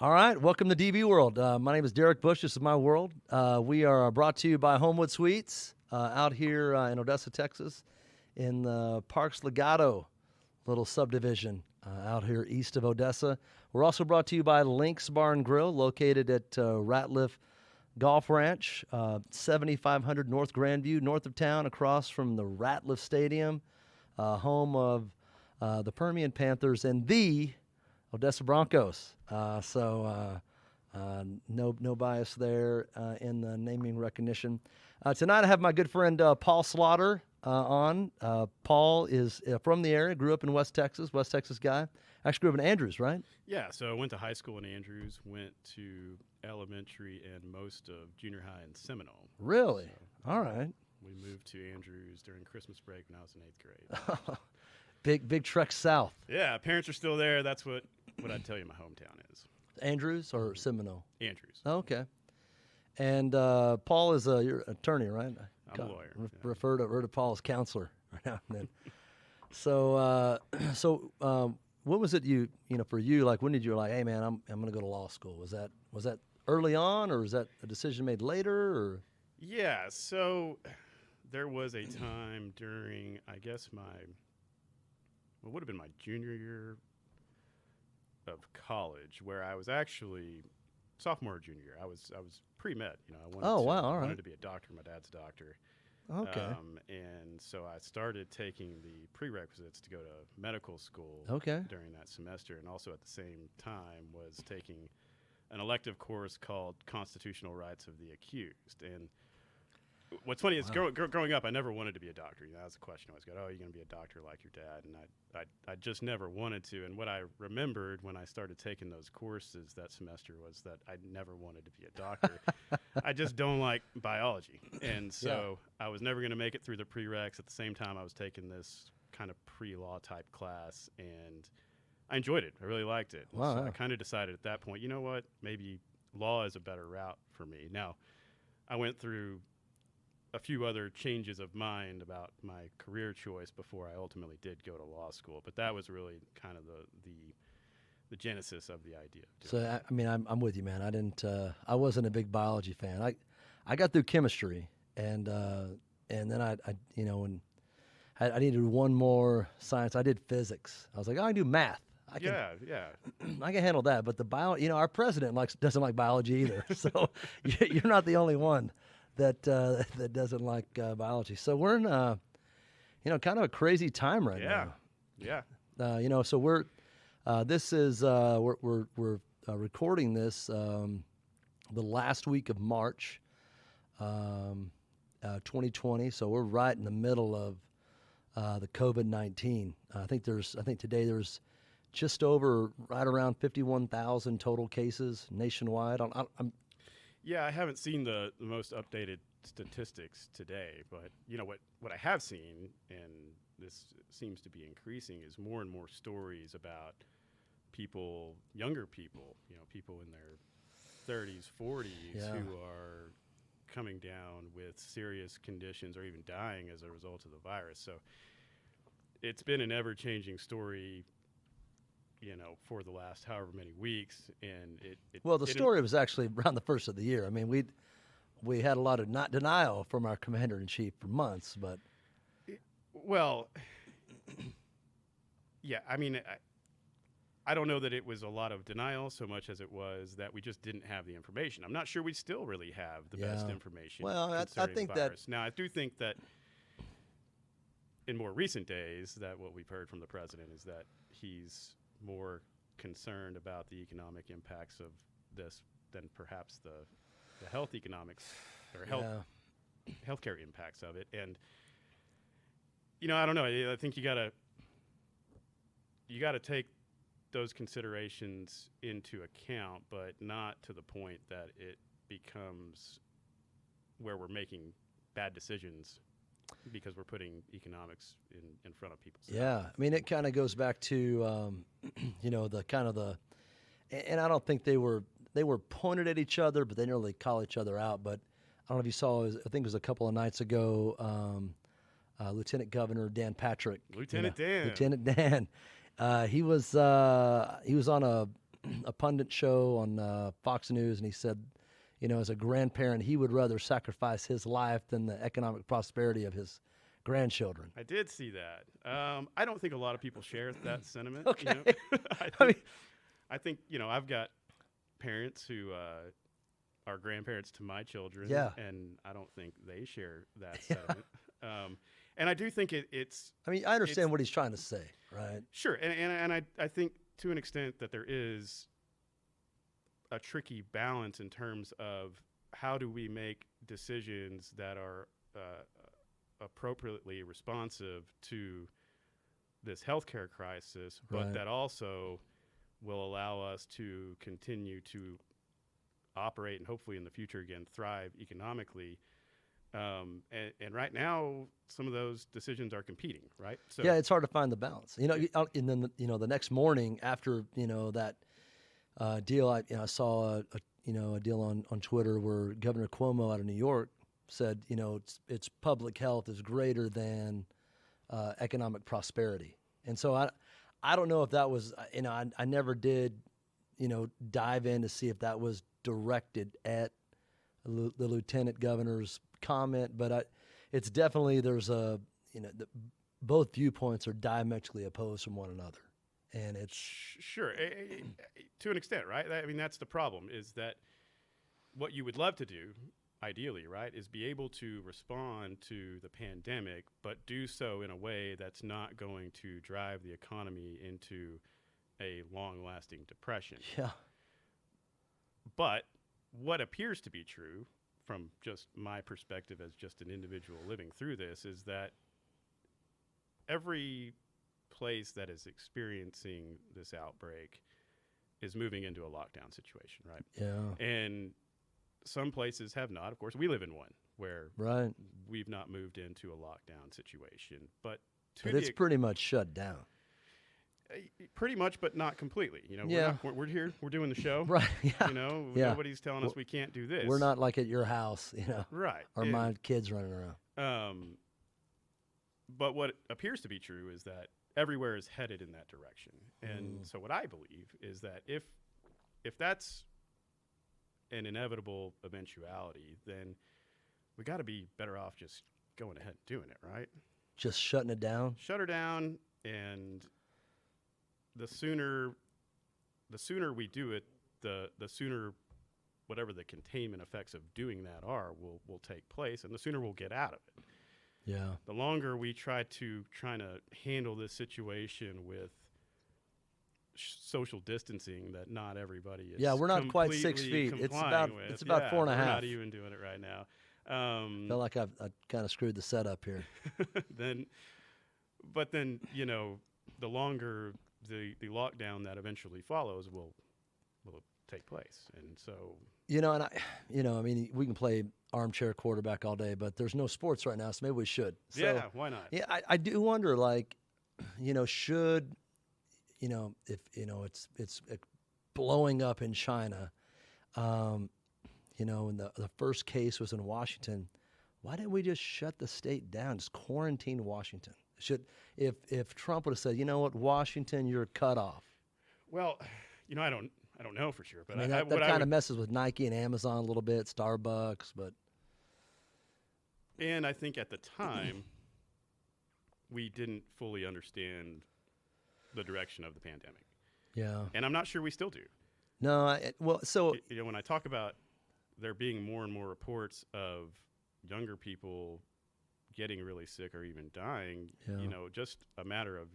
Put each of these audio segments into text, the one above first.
All right, welcome to dbWorld. My name is Derek Bush. This is my world. We are brought to you by Homewood Suites out here in Odessa, Texas, in the Parks Legato little subdivision out here east of Odessa. We're also brought to you by Lynx Bar and Grill, located at Ratliff Golf Ranch, 7500 North Grandview, north of town, across from the Ratliff Stadium, home of the Permian Panthers and the Odessa Broncos. No bias there in the naming recognition. Tonight I have my good friend Paul Slaughter on. Paul is from the area, grew up in West Texas guy. Actually grew up in Andrews, right? Yeah, so I went to high school in Andrews, went to elementary and most of junior high in Seminole. Really? So, all right. We moved to Andrews during Christmas break when I was in 8th grade. Big trek south. Yeah, parents are still there. That's what I'd tell you my hometown is. Andrews or Seminole? Andrews. Oh, okay. And Paul is you're an attorney, right? I'm a lawyer. Refer to Paul as counselor right now and then. What was it for you? Like, when did you like, hey man, I'm going to go to law school? Was that early on, or was that a decision made later? Or yeah, so there was a time during, I guess what would have been my junior year of college, where I was actually sophomore or junior year. I was pre-med. I wanted to be a doctor. My dad's a doctor. Okay. And so I started taking the prerequisites to go to medical school during that semester, and also at the same time was taking an elective course called Constitutional Rights of the Accused. And what's funny is growing up, I never wanted to be a doctor. That was a question I always got. Oh, you're going to be a doctor like your dad? And I just never wanted to. And what I remembered when I started taking those courses that semester was that I never wanted to be a doctor. I just don't like biology. And so I was never going to make it through the prereqs. At the same time, I was taking this kind of pre-law type class, and I enjoyed it. I really liked it. Wow. So I kind of decided at that point, you know what, maybe law is a better route for me. Now, I went through a few other changes of mind about my career choice before I ultimately did go to law school, but that was really kind of the genesis of the idea. So I'm with you, man. I wasn't a big biology fan. I got through chemistry, and then I needed one more science. I did physics. I was like, I can do math. I can handle that. But our president doesn't like biology either. So you're not the only one that doesn't like biology. So we're in kind of a crazy time right now. Yeah. So we're recording this the last week of March 2020. So we're right in the middle of the COVID-19. I think today there's just right around 51,000 total cases nationwide. I haven't seen the most updated statistics today, but what I have seen, and this seems to be increasing, is more and more stories about younger people, people in their 30s, 40s, who are coming down with serious conditions or even dying as a result of the virus. So it's been an ever-changing story, for the last however many weeks, and the story was actually around the first of the year. I mean, we had a lot of not denial from our commander-in-chief for months, but I don't know that it was a lot of denial so much as it was that we just didn't have the information. I'm not sure we still really have the best information. Well, I think the virus. Now, I do think that in more recent days that what we've heard from the president is that he's more concerned about the economic impacts of this than perhaps the health economics or healthcare impacts of it. And I don't know. I think you gotta take those considerations into account, but not to the point that it becomes where we're making bad decisions because we're putting economics in front of people. Yeah, it kind of goes back to and I don't think they were pointed at each other, but they didn't really call each other out. But I don't know if you saw, I think it was a couple of nights ago, Lieutenant Governor Dan Patrick. Lieutenant Dan. He was on a pundit show on Fox News, and he said, as a grandparent, he would rather sacrifice his life than the economic prosperity of his grandchildren. I did see that. I don't think a lot of people share that sentiment. Okay. I think I've got parents who are grandparents to my children, and I don't think they share that sentiment. And I do think it's. I mean, I understand what he's trying to say, right? Sure, and I think to an extent that there is a tricky balance in terms of how do we make decisions that are appropriately responsive to this healthcare crisis, but that also will allow us to continue to operate and hopefully in the future again thrive economically. And right now, some of those decisions are competing, right? So yeah, it's hard to find the balance. And then the next morning after that deal, I saw a deal on Twitter where Governor Cuomo out of New York said, it's public health is greater than economic prosperity. And so I don't know if that was, I never did, dive in to see if that was directed at the lieutenant governor's comment, but it's definitely, there's both viewpoints are diametrically opposed from one another. And it's sure to an extent, right? I mean, that's the problem, is that what you would love to do ideally, right, is be able to respond to the pandemic, but do so in a way that's not going to drive the economy into a long-lasting depression. Yeah. But what appears to be true from just my perspective as just an individual living through this is that every place that is experiencing this outbreak is moving into a lockdown situation, right? Yeah. And some places have not. Of course, we live in one where we've not moved into a lockdown situation. But it's pretty much shut down. Pretty much, but not completely. We're here. We're doing the show. Right. Yeah. Nobody's telling us we can't do this. We're not like at your house, Right. Or my kids running around. But what appears to be true is that everywhere is headed in that direction. And so what I believe is that if that's an inevitable eventuality, then we got to be better off just going ahead and doing it, right? Just shutting it down? Shut her down, and the sooner we do it, the sooner whatever the containment effects of doing that are will take place, and the sooner we'll get out of it. Yeah. The longer we trying to handle this situation with social distancing that not everybody is. Yeah, we're not quite 6 feet. It's about 4.5. We're not even doing it right now. Feel like I've kind of screwed the setup here. Then the longer the lockdown that eventually follows will take place, and so I mean, we can play armchair quarterback all day, but there's no sports right now, so maybe we should. So, yeah, why not? Yeah, I do wonder, should if it's blowing up in China, and the first case was in Washington, why didn't we just shut the state down, just quarantine Washington? If Trump would have said, Washington, you're cut off. Well, I don't know for sure, but I mean, that kind of messes with Nike and Amazon a little bit, Starbucks, but. And I think at the time, we didn't fully understand the direction of the pandemic. Yeah. And I'm not sure we still do. No, when I talk about there being more and more reports of younger people getting really sick or even dying, just a matter of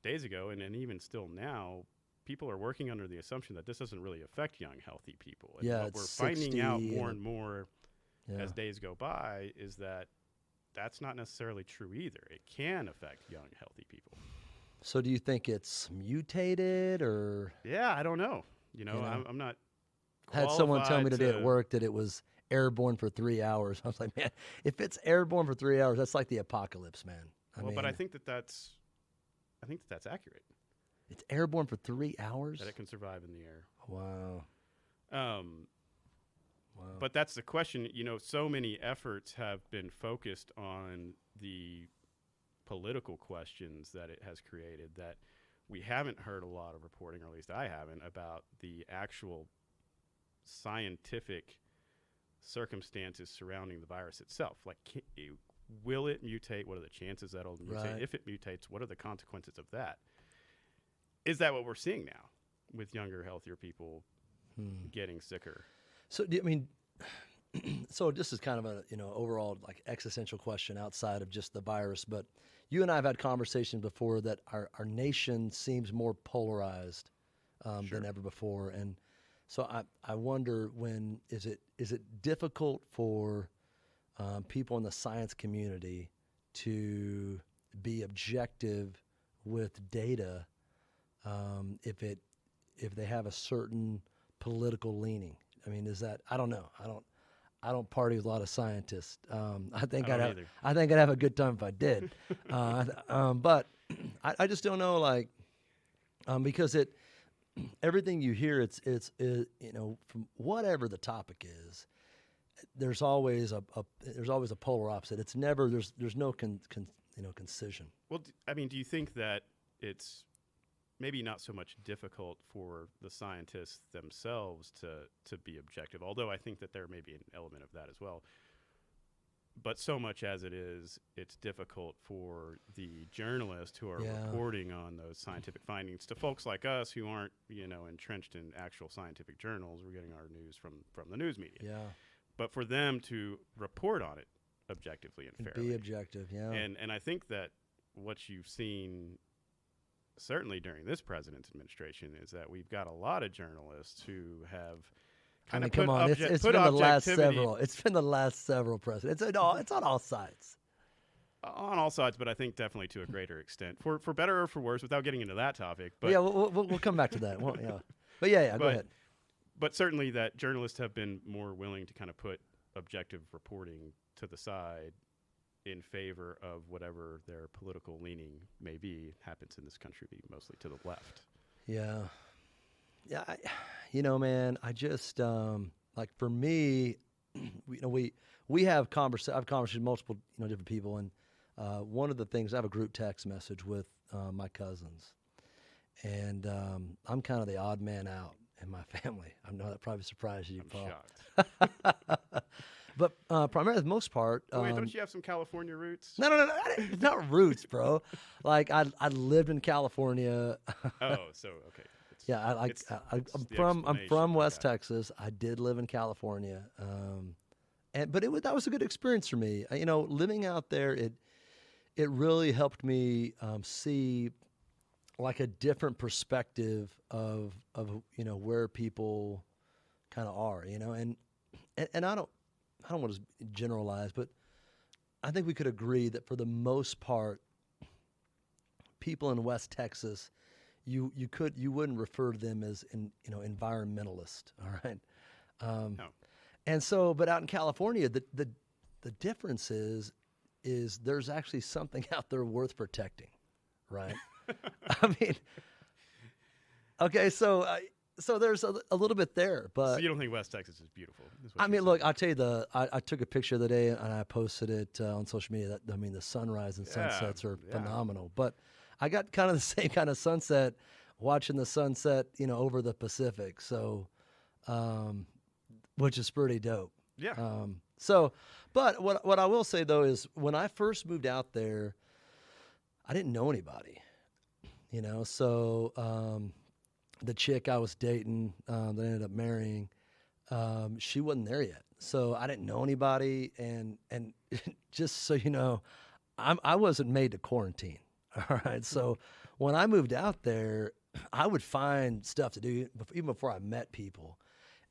days ago, and even still now, people are working under the assumption that this doesn't really affect young, healthy people. And what we're finding out more and more as days go by is that that's not necessarily true either. It can affect young, healthy people. So do you think it's mutated or? Yeah, I don't know. I'm not had someone tell me today at work that it was airborne for 3 hours. I was like, man, if it's airborne for 3 hours, that's like the apocalypse, man. But I think that's accurate. It's airborne for 3 hours? That it can survive in the air. Wow. Wow. But that's the question. So many efforts have been focused on the political questions that it has created that we haven't heard a lot of reporting, or at least I haven't, about the actual scientific circumstances surrounding the virus itself. Like, will it mutate? What are the chances that it'll mutate? Right. If it mutates, what are the consequences of that? Is that what we're seeing now with younger, healthier people getting sicker? So, I mean, so this is kind of a, overall like existential question outside of just the virus, but you and I have had conversations before that our nation seems more polarized than ever before. And so I wonder, is it difficult for people in the science community to be objective with data if they have a certain political leaning? I mean, is that, I don't know. I don't party with a lot of scientists. I think I'd have a good time if I did. But I just don't know, like, because everything you hear, it's from whatever the topic is, there's always a polar opposite. It's never, there's no concision. Well, I mean, do you think that it's maybe not so much difficult for the scientists themselves to be objective, although I think that there may be an element of that as well. But so much as it is, it's difficult for the journalists who are reporting on those scientific findings to folks like us who aren't, entrenched in actual scientific journals. We're getting our news from the news media. Yeah. But for them to report on it objectively and fairly. Be objective, yeah. And I think that what you've seen certainly during this president's administration is that we've got a lot of journalists who have kind of come on, it's been the last several. It's been the last several presidents. It's on all sides. On all sides, but I think definitely to a greater extent, for better or for worse, without getting into that topic. But yeah, we'll come back to that. Well, yeah, but yeah, go ahead. But certainly that journalists have been more willing to kind of put objective reporting to the side in favor of whatever their political leaning may be. Happens in this country to be mostly to the left. Yeah. Man, I just like, for me, we have I've conversations with multiple different people, and one of the things, I have a group text message with my cousins, and I'm kind of the odd man out in my family. I know that probably surprised you, Paul. Shocked. But primarily, the most part. Wait, don't you have some California roots? No. It's not roots, bro. Like, I lived in California. Oh, so okay. Yeah, I'm from West Texas. I did live in California, but that was a good experience for me. Living out there, it really helped me see like a different perspective of where people kind of are, and I don't want to generalize, but I think we could agree that for the most part, people in West Texas, you wouldn't refer to them as environmentalist, all right? No. And so, but out in California, the difference is there's actually something out there worth protecting, right? I mean, okay, so there's a little bit there, but so you don't think West Texas is beautiful? I mean, look, I'll tell you, I took a picture the other day and I posted it on social media. The sunrise and sunsets are phenomenal, but I got kind of the same kind of sunset watching the sunset, over the Pacific. So, which is pretty dope. Yeah. But what I will say though is, when I first moved out there, I didn't know anybody, so, the chick I was dating, that I ended up marrying, she wasn't there yet. So I didn't know anybody. And just so you know, I wasn't made to quarantine. All right. So when I moved out there, I would find stuff to do even before I met people.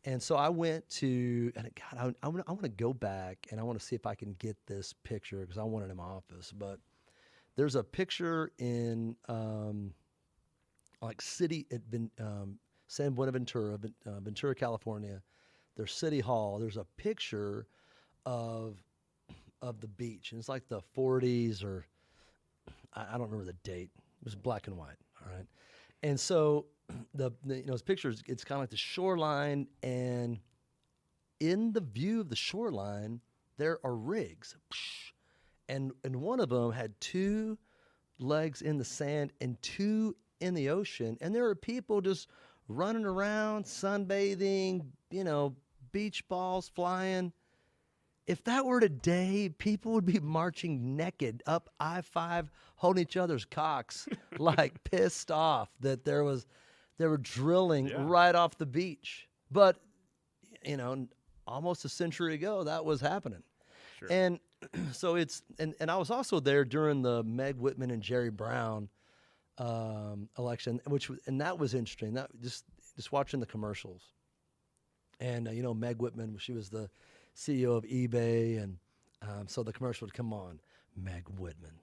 And so I went to, and God, I want to go back and I want to see if I can get this picture, because I want it in my office. But there's a picture in San Buenaventura, Ventura, California. Their city hall. There's a picture of the beach, and it's like the 40s, or I don't remember the date. It was black and white. All right, and so those pictures, it's kind of like the shoreline, and in the view of the shoreline, there are rigs, and one of them had two legs in the sand and two in the ocean, and there are people just running around, sunbathing, beach balls flying. If that were today, people would be marching naked up I-5, holding each other's cocks, like pissed off that they were drilling right off the beach. But, almost a century ago, that was happening. Sure. And so and I was also there during the Meg Whitman and Jerry Brown election, and that was interesting. That just watching the commercials. And, Meg Whitman, she was the CEO of eBay, and so the commercial would come on. Meg Whitman.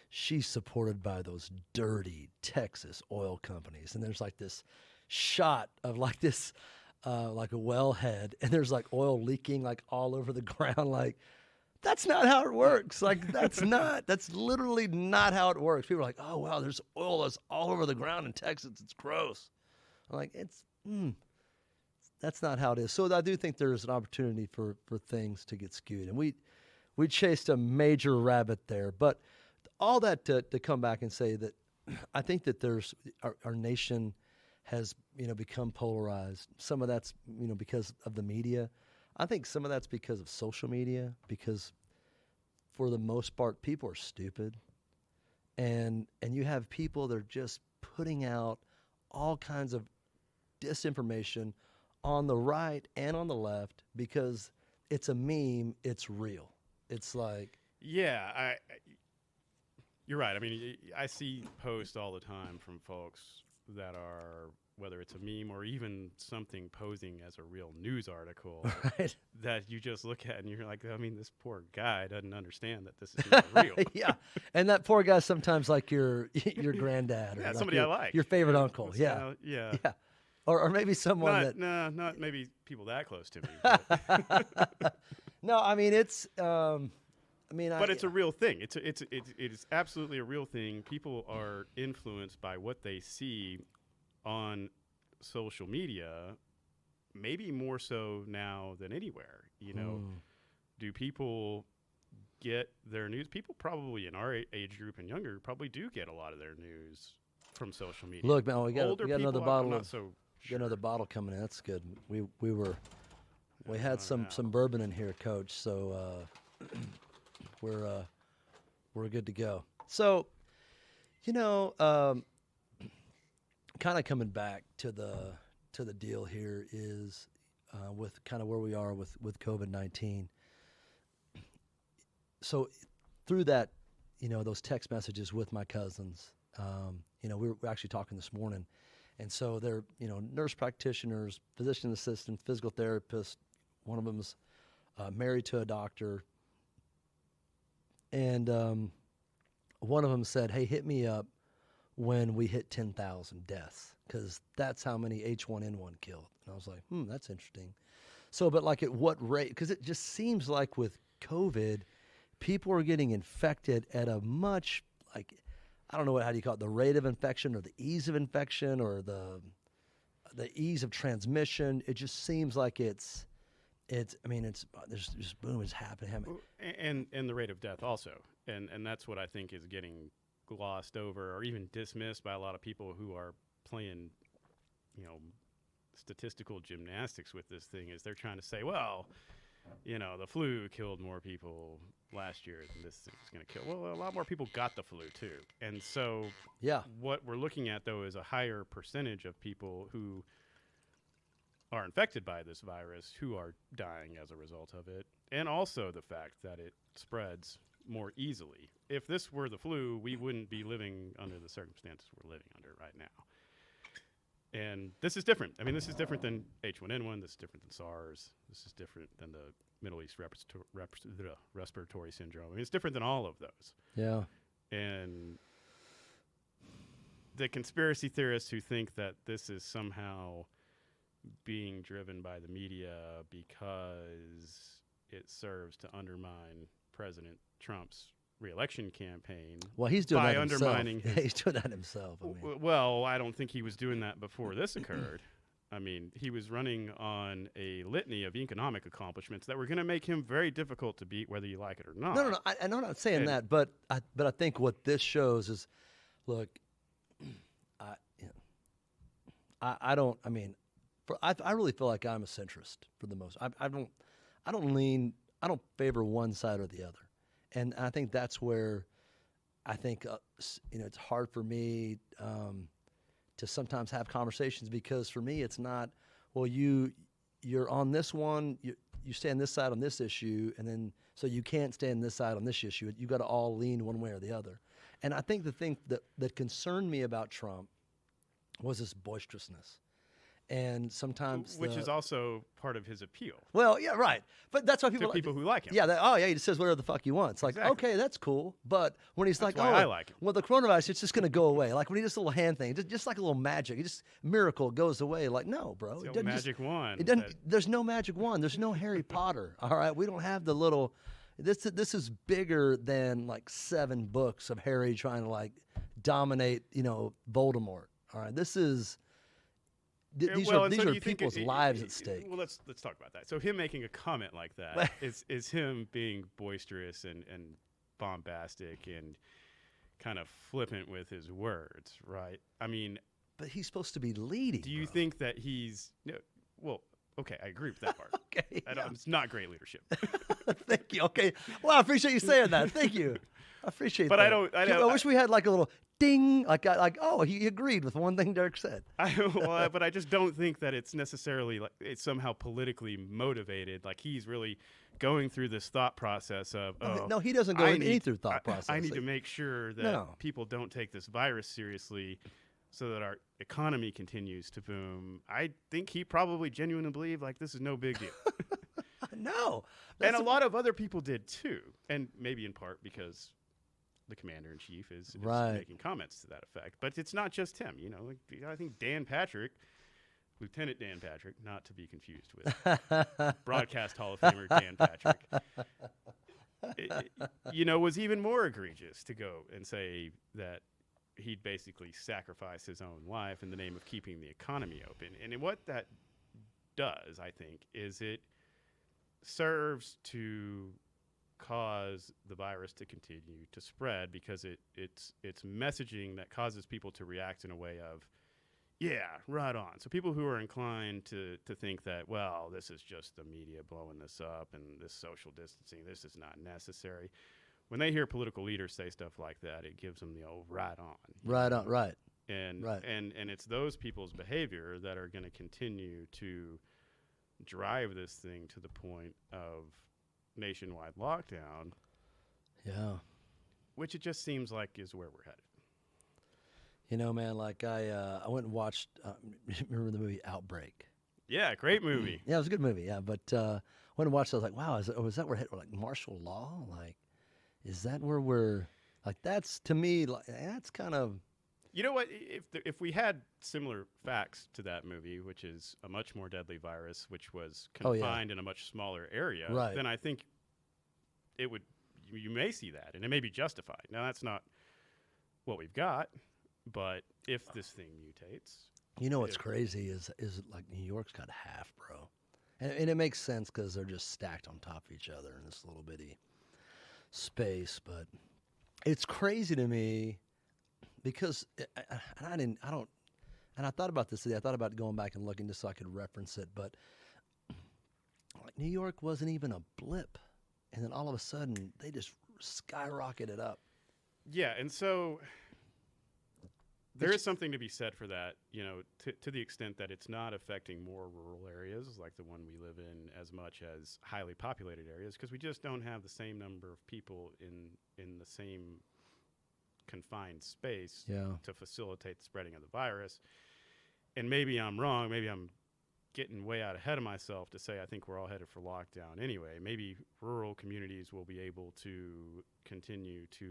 She's supported by those dirty Texas oil companies. And there's like this shot of like this, like a wellhead, and there's like oil leaking like all over the ground. Like, that's not how it works. Like, that's literally not how it works. People are like, oh, wow, there's oil that's all over the ground in Texas. It's gross. I'm like, that's not how it is. So I do think there's an opportunity for things to get skewed. And we chased a major rabbit there. But all that to come back and say that I think that there's our nation has, become polarized. Some of that's, because of the media. I think some of that's because of social media, because for the most part, people are stupid. And you have people that are just putting out all kinds of disinformation on the right and on the left because it's a meme, it's real. It's like... Yeah, you're right. I mean, I see posts all the time from folks that are, whether it's a meme or even something posing as a real news article, right, that you just look at and you're like, I mean, this poor guy doesn't understand that this is not real. Yeah, and that poor guy sometimes like your granddad or somebody I like. Your favorite uncle. Yeah. Or maybe someone not maybe people that close to me. But. No, I mean it's. But it's a real thing. It is absolutely a real thing. People are influenced by what they see on social media, maybe more so now than anywhere. Do people get their news? People probably in our age group and younger probably do get a lot of their news from social media. Look, man, we got another bottle. Got another bottle coming in. That's good. We had some bourbon in here, Coach. So we're good to go. So, kind of coming back to the deal here is with kind of where we are with COVID-19. So through that, those text messages with my cousins, we were actually talking this morning. And so they're, nurse practitioners, physician assistants, physical therapists. One of them's married to a doctor. And one of them said, hey, hit me up when we hit 10,000 deaths, because that's how many H1N1 killed. And I was like, that's interesting. So, but like at what rate? Because it just seems like with COVID, people are getting infected at a much, like, I don't know how do you call it, the rate of infection or the ease of infection or the ease of transmission. It just seems like there's just boom, it's happening. And the rate of death also. And that's what I think is getting glossed over or even dismissed by a lot of people who are playing, statistical gymnastics with this thing, is they're trying to say, well, the flu killed more people last year than this thing's going to kill. Well, a lot more people got the flu too. And so what we're looking at, though, is a higher percentage of people who are infected by this virus who are dying as a result of it, and also the fact that it spreads more easily. If this were the flu, we wouldn't be living under the circumstances we're living under right now. And this is different. I mean, this is different than H1N1. This is different than SARS. This is different than the Middle East respiratory syndrome. I mean, it's different than all of those. Yeah. And the conspiracy theorists who think that this is somehow being driven by the media because it serves to undermine President Trump's re-election campaign. Well, he's doing by that undermining himself. He's doing that himself. I mean. Well, I don't think he was doing that before this occurred. I mean, he was running on a litany of economic accomplishments that were going to make him very difficult to beat, whether you like it or not. No. I'm not saying that, but I think what this shows is, look, I don't. I mean, I really feel like I'm a centrist for the most. I don't lean. I don't favor one side or the other, and I think that's where I think it's hard for me to sometimes have conversations, because for me it's not, well, you're on this one, you stay on this side on this issue, and then so you can't stay on this side on this issue. You got to all lean one way or the other. And I think the thing that concerned me about Trump was his boisterousness. And sometimes, which is also part of his appeal. Well, yeah, right. But that's why people who like him. Yeah, he says whatever the fuck he wants. Like, exactly. Okay, that's cool. But when he's that's like, I like him. Well, the coronavirus, it's just going to go away. Like when he does a little hand thing, just like a little magic, it just miracle goes away. Like, no, bro, it doesn't magic wand. It doesn't. There's no magic wand. There's no Harry Potter. All right, we don't have the little. This is bigger than like 7 books of Harry trying to like dominate, Voldemort. All right, this is. These are people's lives at stake. Well, let's talk about that. So him making a comment like that is him being boisterous and bombastic and kind of flippant with his words, right? I mean, but he's supposed to be leading. Do you think that he's well? Okay, I agree with that part. Okay, it's not great leadership. Thank you. Okay, well, I appreciate you saying that. Thank you. I appreciate that. But I wish we had like a little ding, like oh, he agreed with one thing Derek said. But I just don't think that it's necessarily like it's somehow politically motivated. Like he's really going through this thought process of no, he doesn't go through thought process. I need to make sure that people don't take this virus seriously, so that our economy continues to boom. I think he probably genuinely believed like this is no big deal. No, and a lot of other people did too, and maybe in part because the commander-in-chief is making comments to that effect. But it's not just him. I think Dan Patrick, Lieutenant Dan Patrick, not to be confused with broadcast Hall of Famer Dan Patrick, was even more egregious to go and say that he'd basically sacrifice his own life in the name of keeping the economy open. And what that does, I think, is it serves to cause the virus to continue to spread, because it's messaging that causes people to react in a way of, yeah, right on. So people who are inclined to think that, well, this is just the media blowing this up and this social distancing, this is not necessary. When they hear political leaders say stuff like that, it gives them the old right on. Right. And it's those people's behavior that are going to continue to drive this thing to the point of nationwide lockdown. Yeah. Which it just seems like is where we're headed. Man, like I went and watched, remember the movie Outbreak? Yeah, great movie. Yeah, it was a good movie, yeah. But went and watched it, I was like, wow, is that where we're like martial law? Like, is that where we're, like, that's, to me, like, that's kind of. You know what? If we had similar facts to that movie, which is a much more deadly virus, which was confined in a much smaller area, then I think it would. You may see that, and it may be justified. Now, that's not what we've got, but if this thing mutates, what's crazy is like New York's got half, bro, and it makes sense because they're just stacked on top of each other in this little bitty space. But it's crazy to me. Because I thought about this today. I thought about going back and looking just so I could reference it. But like New York wasn't even a blip, and then all of a sudden they just skyrocketed up. Yeah, and so there is something to be said for that. To the extent that it's not affecting more rural areas like the one we live in as much as highly populated areas, because we just don't have the same number of people in the same confined space to facilitate the spreading of the virus. And maybe I'm wrong. Maybe I'm getting way out ahead of myself to say I think we're all headed for lockdown anyway. Maybe rural communities will be able to continue to,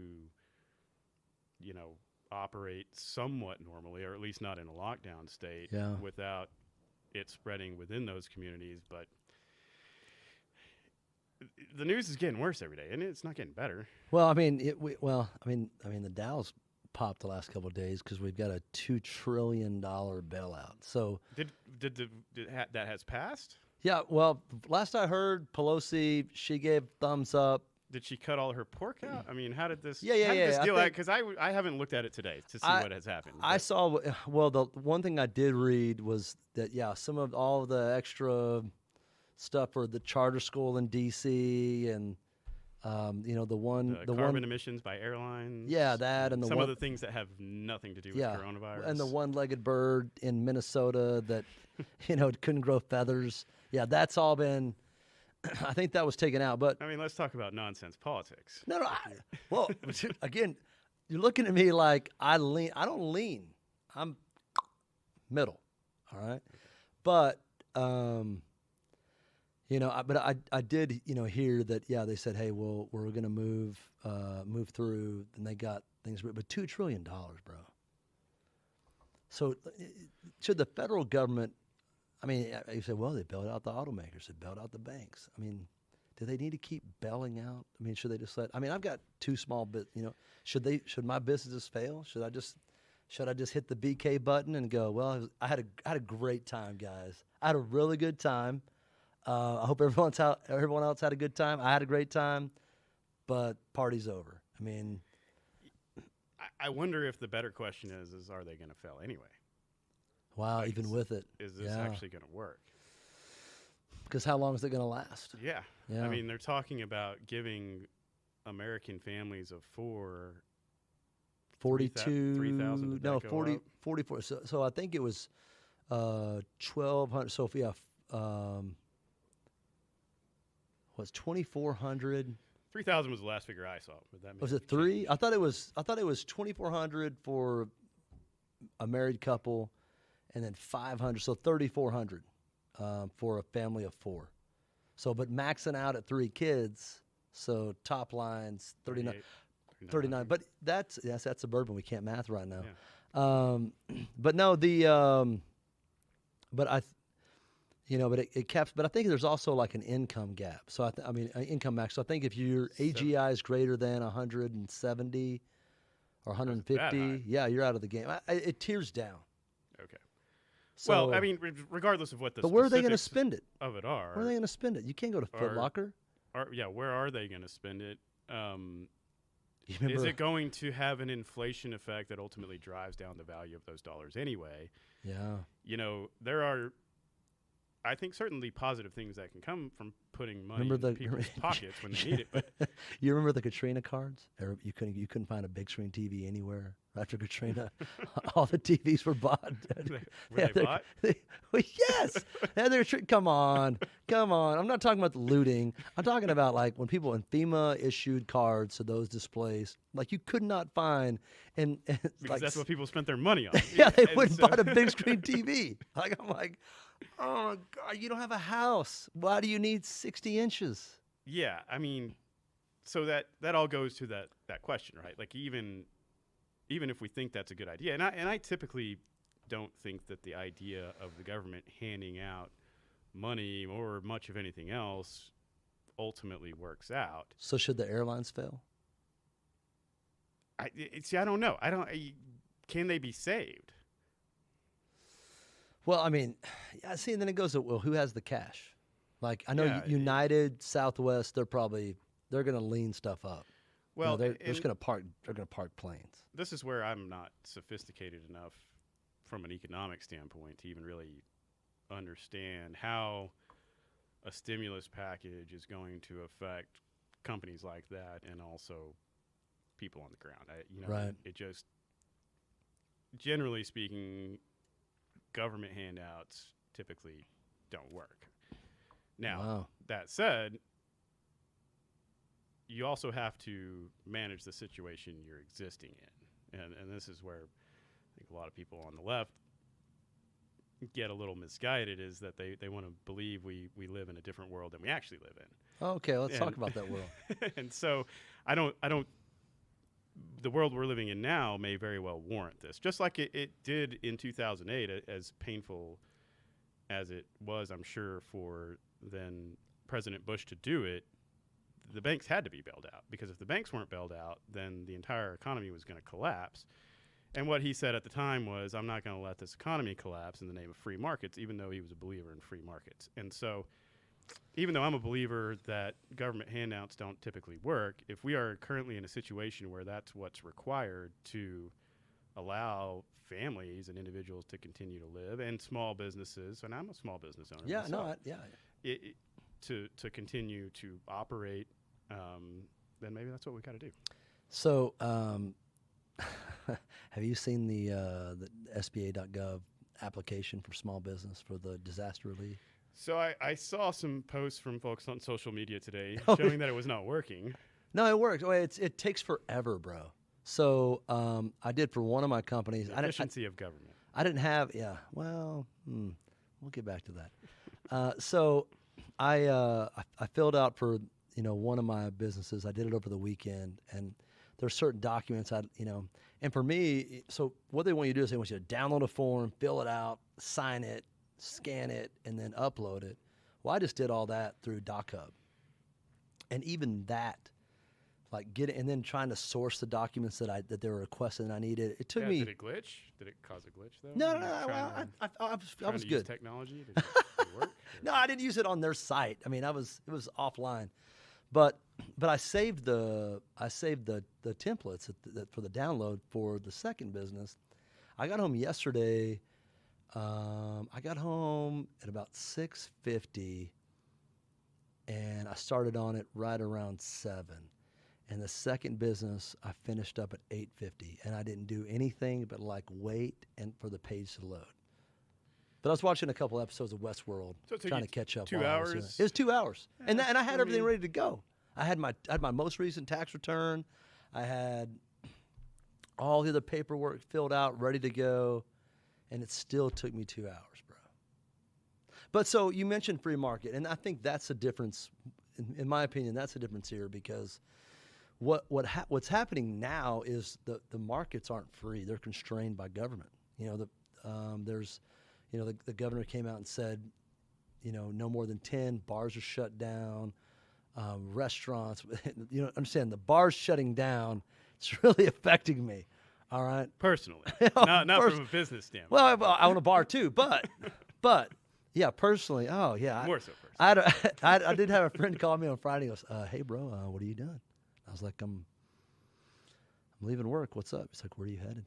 operate somewhat normally, or at least not in a lockdown state without it spreading within those communities. But the news is getting worse every day, and it's not getting better. Well, I mean, the Dow's popped the last couple of days because we've got a $2 trillion bailout. So that has passed? Yeah. Well, last I heard, Pelosi, she gave thumbs up. Did she cut all her pork out? I mean, how did this? Yeah. How did this deal? Because I haven't looked at it today to see what has happened. I saw. Well, the one thing I did read was that some of all the extra stuff for the charter school in D.C. and the carbon emissions by airlines. Yeah, that and some of the things that have nothing to do with coronavirus. And the one-legged bird in Minnesota that couldn't grow feathers. Yeah, that's all been. I think that was taken out, but I mean, let's talk about nonsense politics. No. Well, again, you're looking at me like I lean. I don't lean. I'm middle. All right, but I did hear that. Yeah, they said, hey, well, we're going to move through, and they got things, but $2 trillion, bro. So should the federal government? I mean, you said, well, they bailed out the automakers, they bailed out the banks. I mean, do they need to keep bailing out? I mean, should they just I've got two small bit. Should my businesses fail? Should I just hit the BK button and go? Well, I had a great time, guys. I had a really good time. I hope everyone else had a good time. I had a great time, but party's over. I mean, I wonder if the better question is are they going to fail anyway? Wow, even with it. Is this actually going to work? Because how long is it going to last? Yeah. I mean, they're talking about giving American families of 4 $42 no 40 44. So I think it was 1,200. So if was 2,400. 3,000 was the last figure I saw. But that was it 3? I thought it was 2,400 for a married couple, and then 500, so 3,400 for a family of 4. So, but maxing out at 3 kids, so top line's 39. But that's suburban. We can't math right now. Yeah. But no, but it caps. But I think there's also like an income gap. So income max. So I think if your AGI is greater than 170 or 150, you're out of the game. It tears down. Okay. So, well, I mean, regardless of what the but where are they going to spend it? Of it are. Where are they going to spend it? You can't go to Foot Locker. Where are they going to spend it? Is it going to have an inflation effect that ultimately drives down the value of those dollars anyway? Yeah. There are, I think, certainly positive things that can come from putting money in people's pockets when they need it. But you remember the Katrina cards? You couldn't find a big screen TV anywhere after Katrina. All the TVs were bought. Were they bought? Yes. Come on. I'm not talking about the looting. I'm talking about like when people in FEMA issued cards to those displaced. Like you could not find, and because that's what people spent their money on. Yeah, they wouldn't buy a big screen TV. Like I'm like, oh God, you don't have a house. Why do you need 60 inches? Yeah, I mean, so that all goes to that question, right? Like even if we think that's a good idea, and I typically don't think that the idea of the government handing out money or much of anything else ultimately works out. So should the airlines fail? I don't know. Can they be saved? Well, I mean, see, and then it goes to, well, who has the cash? Like, I know United, Southwest, they're going to lean stuff up. Well, they're just going to park planes. This is where I'm not sophisticated enough from an economic standpoint to even really understand how a stimulus package is going to affect companies like that and also people on the ground. Right. It just, generally speaking, government handouts typically don't work. Now, that said, you also have to manage the situation you're existing in. And this is where I think a lot of people on the left get a little misguided, is that they want to believe we live in a different world than we actually live in. Okay, let's talk about that world. And so I don't the world we're living in now may very well warrant this, just like it did in 2008, as painful as it was, I'm sure, for then President Bush to do it. The banks had to be bailed out, because if the banks weren't bailed out, then the entire economy was going to collapse. And what he said at the time was, I'm not going to let this economy collapse in the name of free markets, even though he was a believer in free markets. And so even though I'm a believer that government handouts don't typically work, if we are currently in a situation where that's what's required to allow families and individuals to continue to live, and small businesses, and I'm a small business owner myself, to continue to operate, then maybe that's what we got to do. So, have you seen the SBA.gov application for small business for the disaster relief? So I saw some posts from folks on social media today showing that it was not working. No, it works. It takes forever, bro. So I did for one of my companies. The efficiency of government. I didn't have, well, we'll get back to that. So I filled out for, one of my businesses. I did it over the weekend, and there's certain documents and for me, so what they want you to do is they want you to download a form, fill it out, sign it, scan it, and then upload it. Well, I just did all that through DocHub. And even that, like get it, and then trying to source the documents that they were requesting I needed. It took me. Did it glitch? Did it cause a glitch though? No. I was to good. Use technology? Did it work? No, I didn't use it on their site. I mean, it was offline, but I saved the templates for the download for the second business. I got home yesterday. I got home at about 6:50, and I started on it right around 7. And the second business, I finished up at 8:50, and I didn't do anything but like wait and for the page to load. But I was watching a couple episodes of Westworld, trying to catch up. 2 hours. It was 2 hours, and I had everything ready to go. I had my most recent tax return. I had all the other paperwork filled out, ready to go. And it still took me 2 hours, bro. But so you mentioned free market, and I think that's the difference. In my opinion, that's the difference here, because what's happening now is the markets aren't free; they're constrained by government. The governor came out and said, no more than 10 bars are shut down, restaurants. Understand the bars shutting down. It's really affecting me. All right. Personally, not from a business standpoint. Well, I own a bar too, but yeah, personally. Oh yeah. More so personally. I did have a friend call me on Friday. He goes, "Hey bro, what are you doing?" I was like, "I'm leaving work. What's up?" He's like, "Where are you headed?"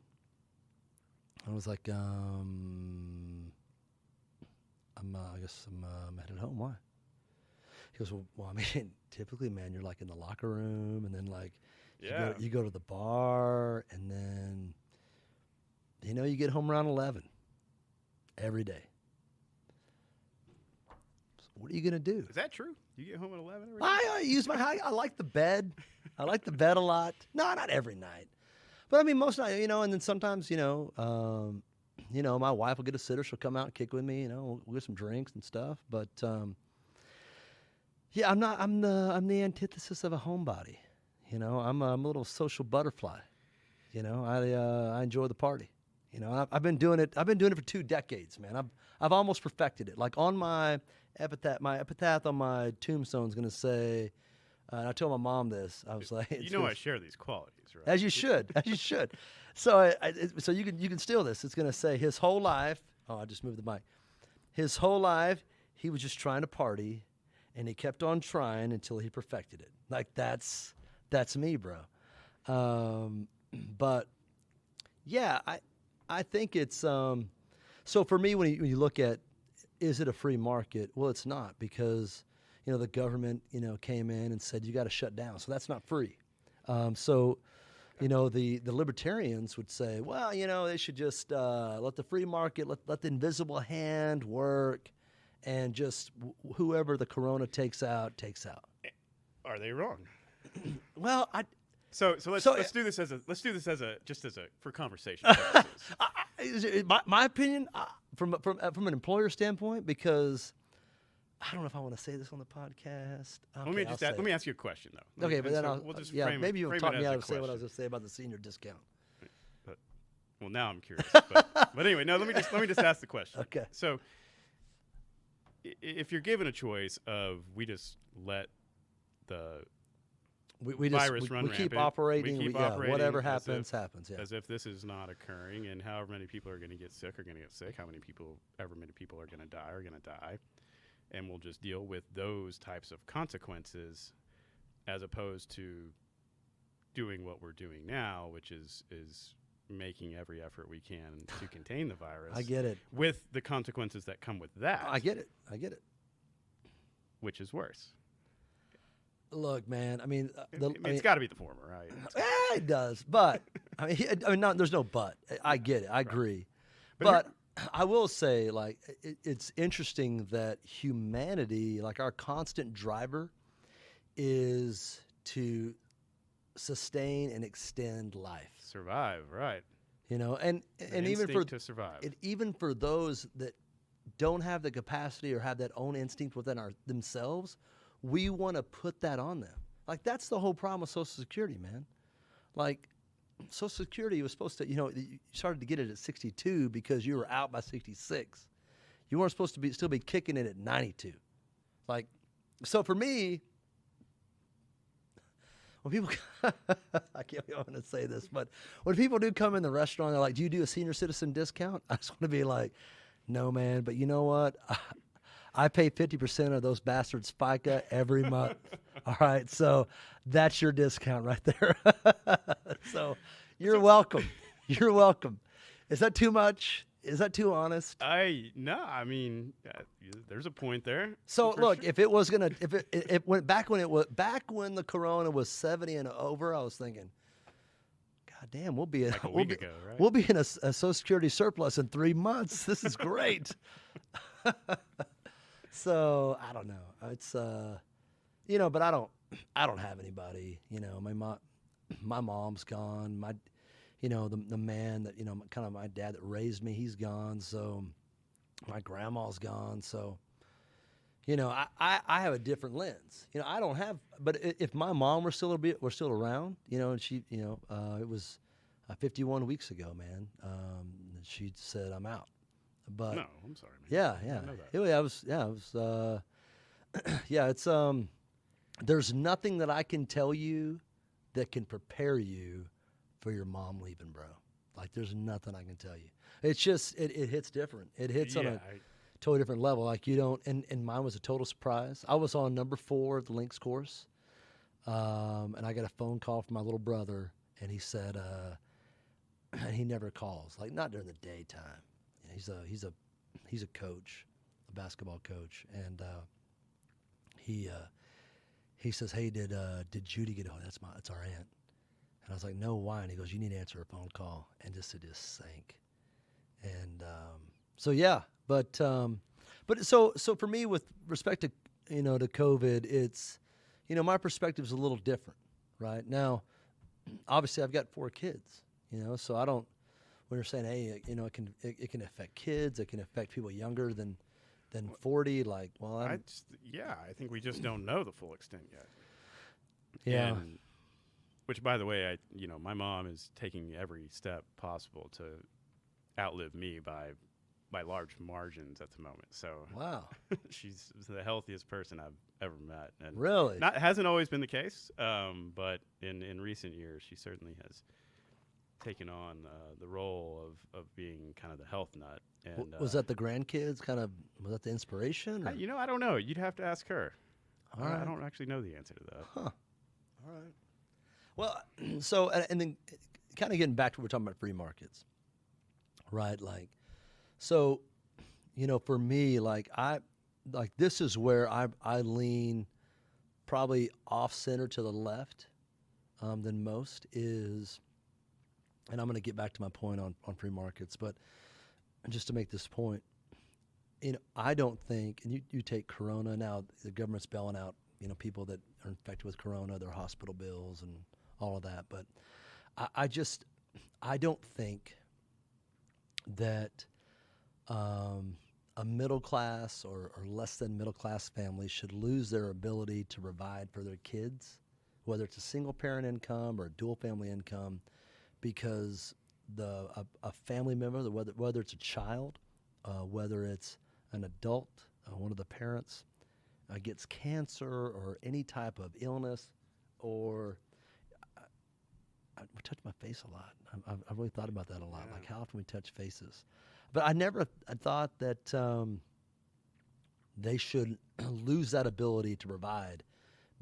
I was like, I guess I'm headed home. Why?" He goes, well, I mean, typically, man, you're like in the locker room, and then like. Yeah. You go to the bar, and then, you get home around 11 every day. So what are you going to do? Is that true? You get home at 11 every day? I use I like the bed. I like the bed a lot. No, not every night. But I mean, most nights, and then sometimes, my wife will get a sitter. She'll come out and kick with me, we'll get some drinks and stuff. But, yeah, I'm the antithesis of a homebody. I'm a little social butterfly. I enjoy the party. I've been doing it for 2 decades, man. I've almost perfected it. Like on my epitaph on my tombstone is going to say, and I told my mom this. I was like, I share these qualities, right? As you should. So so you can steal this. It's going to say his whole life. Oh, I just moved the mic. His whole life, he was just trying to party, and he kept on trying until he perfected it. Like that's me, bro. But yeah, I think it's so for me when you look at, is it a free market? Well, it's not, because the government came in and said you got to shut down, so that's not free. So the libertarians would say, well, they should just let the free market, let the invisible hand work, and just whoever the corona takes out. Are they wrong? Well, so let's do this as a for conversation purposes. My opinion from an employer standpoint, because I don't know if I want to say this on the podcast. Okay, let me ask you a question though. Okay, but then we'll just maybe you'll talk me out of saying what I was going to say about the senior discount. Well, now I'm curious. But anyway, no. Let me just ask the question. Okay. So, if you're given a choice of we just let the virus run rampant, keep operating. Whatever happens. Yeah. As if this is not occurring, and however many people are going to get sick are going to get sick. However many people are going to die are going to die. and we'll just deal with those types of consequences as opposed to doing what we're doing now, which is making every effort we can to contain the virus. I get it. With the consequences that come with that. I get it. Which is worse. Look, man, I mean, it's got to be the former, right? Yeah, it does. But, no, there's no but. I get it. I agree. But I will say, like, it's interesting that humanity, like our constant driver, is to sustain and extend life. Survive, right. You know, and even for to survive. Even for those that don't have the capacity or have that own instinct within themselves, we want to put that on them. Like, that's the whole problem with Social Security, man. Like, Social Security was supposed to, you started to get it at 62 because you were out by 66. You weren't supposed to still be kicking it at 92. Like, so for me, when people, I can't believe I'm going to say this, but when people do come in the restaurant, they're like, do you do a senior citizen discount? I just want to be like, no, man, but you know what? I pay 50% of those bastards' FICA every month. All right, so that's your discount right there. So you're welcome. You're welcome. Is that too much? Is that too honest? No. I mean, there's a point there. So look, sure. If it was gonna, if it went back when the corona was 70 and over, I was thinking, God damn, we'll be in a Social Security surplus in 3 months. This is great. So I don't know. It's but I don't have anybody. My mom's gone. The man that kind of my dad that raised me, he's gone. So my grandma's gone. So I have a different lens. I don't have. But if my mom were still around, and she, it was 51 weeks ago, man. She said, I'm out. But no, I'm sorry, man. Yeah. It's there's nothing that I can tell you that can prepare you for your mom leaving, bro. Like, there's nothing I can tell you. It's just it hits different. It hits on a totally different level. Like, you don't. And mine was a total surprise. I was on number 4 of the Links course, and I got a phone call from my little brother, and he said, and he never calls, like not during the daytime. He's a coach, a basketball coach, and he says, hey, did Judy get home? That's our aunt. And I was like, no, why? And he goes, you need to answer a phone call. And it just sank. And so yeah, but so for me, with respect to to COVID, it's my perspective is a little different, right? Now, obviously, I've got 4 kids, so I don't. When you're saying, hey, it can affect kids, it can affect people younger than 40. Like, well, I think we just don't know the full extent yet. Yeah. Which, by the way, my mom is taking every step possible to outlive me by large margins at the moment. So wow, she's the healthiest person I've ever met. And really, hasn't always been the case, but in recent years, she certainly has taken on the role of being kind of the health nut. And was that the grandkids was that the inspiration? Or? I don't know. You'd have to ask her. All right. I don't actually know the answer to that. Huh. All right. Well, so, and then kind of getting back to what we're talking about, free markets, right? Like, so, for me, this is where I lean probably off center to the left than most is, and I'm going to get back to my point on free markets, but just to make this point, I don't think, and you take Corona now, the government's bailing out, people that are infected with Corona, their hospital bills and all of that. But I don't think that a middle class or less than middle class family should lose their ability to provide for their kids, whether it's a single parent income or a dual family income, because a family member, whether it's a child, whether it's an adult, one of the parents gets cancer or any type of illness, or I touch my face a lot. I've really thought about that a lot, like how often we touch faces. But I thought that they should lose that ability to provide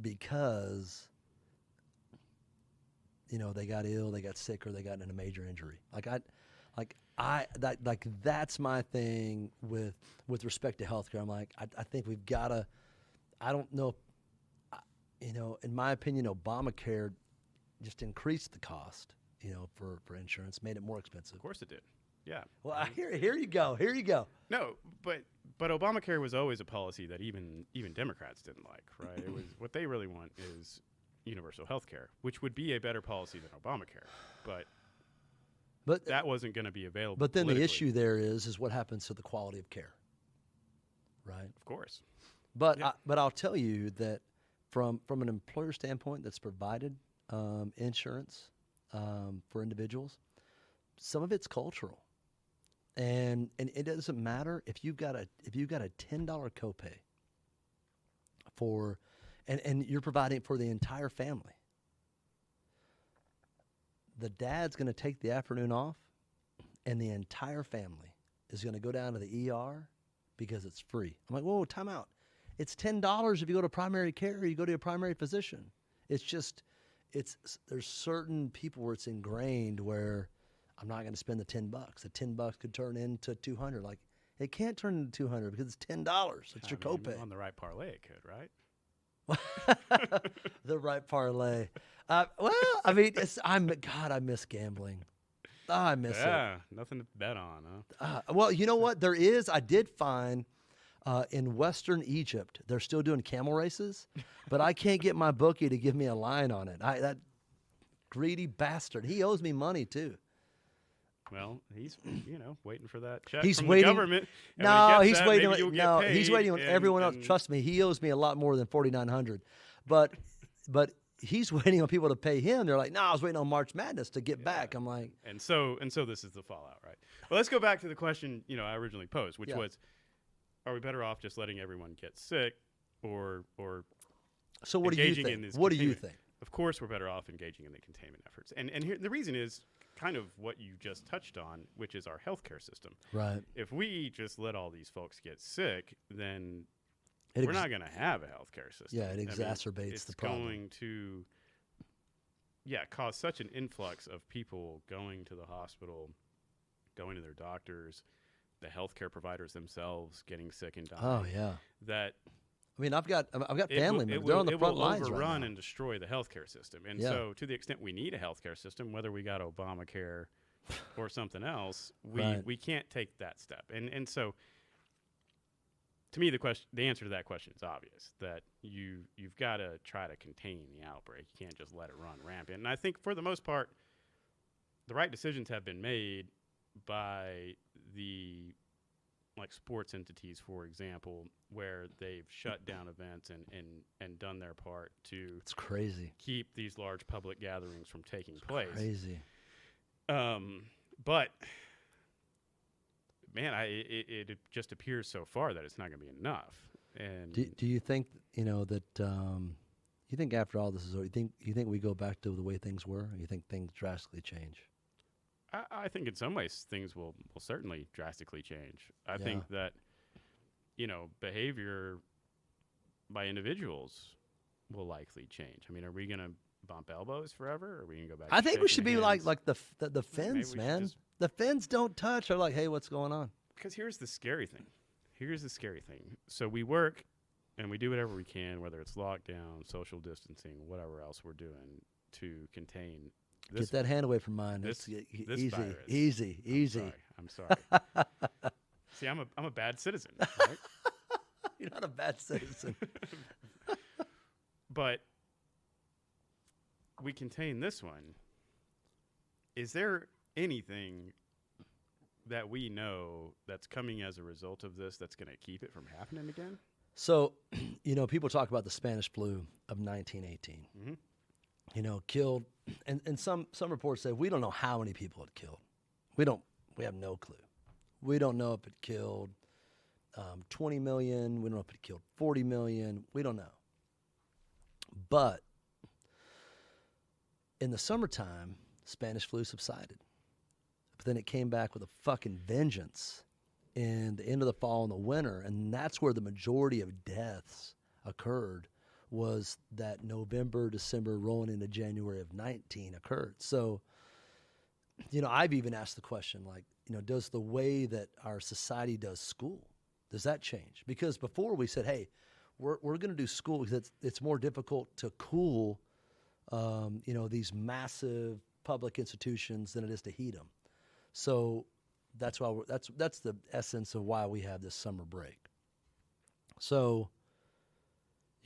because, they got ill, they got sick, or they got in a major injury. That's my thing with respect to healthcare. I'm like, I think we've got to. I don't know. In my opinion, Obamacare just increased the cost. For insurance, made it more expensive. Of course it did. Yeah. Well, here you go. Here you go. No, but Obamacare was always a policy that even Democrats didn't like, right? It was what they really want is universal health care, which would be a better policy than Obamacare, but that wasn't going to be available. But then the issue there is what happens to the quality of care, right? Of course. But yeah. But I'll tell you that from an employer standpoint that's provided insurance for individuals, some of it's cultural. And it doesn't matter if you've got a $10 copay for, and you're providing it for the entire family. The dad's going to take the afternoon off, and the entire family is going to go down to the ER because it's free. I'm like, whoa, time out. It's $10 if you go to primary care or you go to a primary physician. It's just, there's certain people where it's ingrained where I'm not going to spend the $10. The $10 could turn into $200. Like, it can't turn into $200 because it's $10. It's your copay. On the right parlay, it could, right? The right parlay. Well, I mean, I miss gambling. Oh, I miss it. Yeah, nothing to bet on, huh? Well, you know what? There is. I did find in Western Egypt, they're still doing camel races, but I can't get my bookie to give me a line on it. That greedy bastard. He owes me money, too. Well, he's waiting for that check he's from waiting, the government. No, he's waiting. No, he's waiting on everyone else. Trust me, he owes me a lot more than $4,900. But he's waiting on people to pay him. They're like, no, I was waiting on March Madness to get back. I'm like, and so this is the fallout, right? Well, let's go back to the question I originally posed, which was, are we better off just letting everyone get sick, or so what do you think? What do you think? Of course, we're better off engaging in the containment efforts, and here the reason is kind of what you just touched on, which is our healthcare system. Right. If we just let all these folks get sick, then we're not going to have a healthcare system. Yeah, it exacerbates the problem. It's going to, cause such an influx of people going to the hospital, going to their doctors, the healthcare providers themselves getting sick and dying. Oh yeah. That. I mean, I've got family members. They're on the front lines right now. It will overrun and destroy the healthcare system. And so, to the extent we need a healthcare system, whether we got Obamacare or something else, we can't take that step. And so, to me, the answer to that question is obvious. That you've got to try to contain the outbreak. You can't just let it run rampant. And I think for the most part, the right decisions have been made by the sports entities, for example, where they've shut down events and done their part to it's crazy keep these large public gatherings from taking place. Crazy. But man, it just appears so far that it's not going to be enough. And do you think that you think after all this is over, you think we go back to the way things were, or you think things drastically change? I think in some ways things will certainly drastically change. I think that, behavior by individuals will likely change. I mean, are we going to bump elbows forever? Or are we going to go back? I think we should be like the Finns, man. The Finns don't touch. They're like, hey, what's going on? Because here's the scary thing. So we work and we do whatever we can, whether it's lockdown, social distancing, whatever else we're doing to contain. Get that hand away from mine. This easy, easy. I'm sorry. See, I'm a bad citizen. Right? You're not a bad citizen. But we contain this one. Is there anything that we know that's coming as a result of this that's going to keep it from happening again? So, people talk about the Spanish flu of 1918. Mm-hmm. Killed, and some reports say we don't know how many people it killed. We have no clue. We don't know if it killed 20 million. We don't know if it killed 40 million. We don't know. But in the summertime, Spanish flu subsided. But then it came back with a fucking vengeance in the end of the fall and the winter, and that's where the majority of deaths occurred, was that November, December, rolling into January of 19 occurred. So, I've even asked the question, like, does the way that our society does school, does that change? Because before we said, hey, we're going to do school because it's more difficult to cool, these massive public institutions than it is to heat them. So that's why that's the essence of why we have this summer break. So,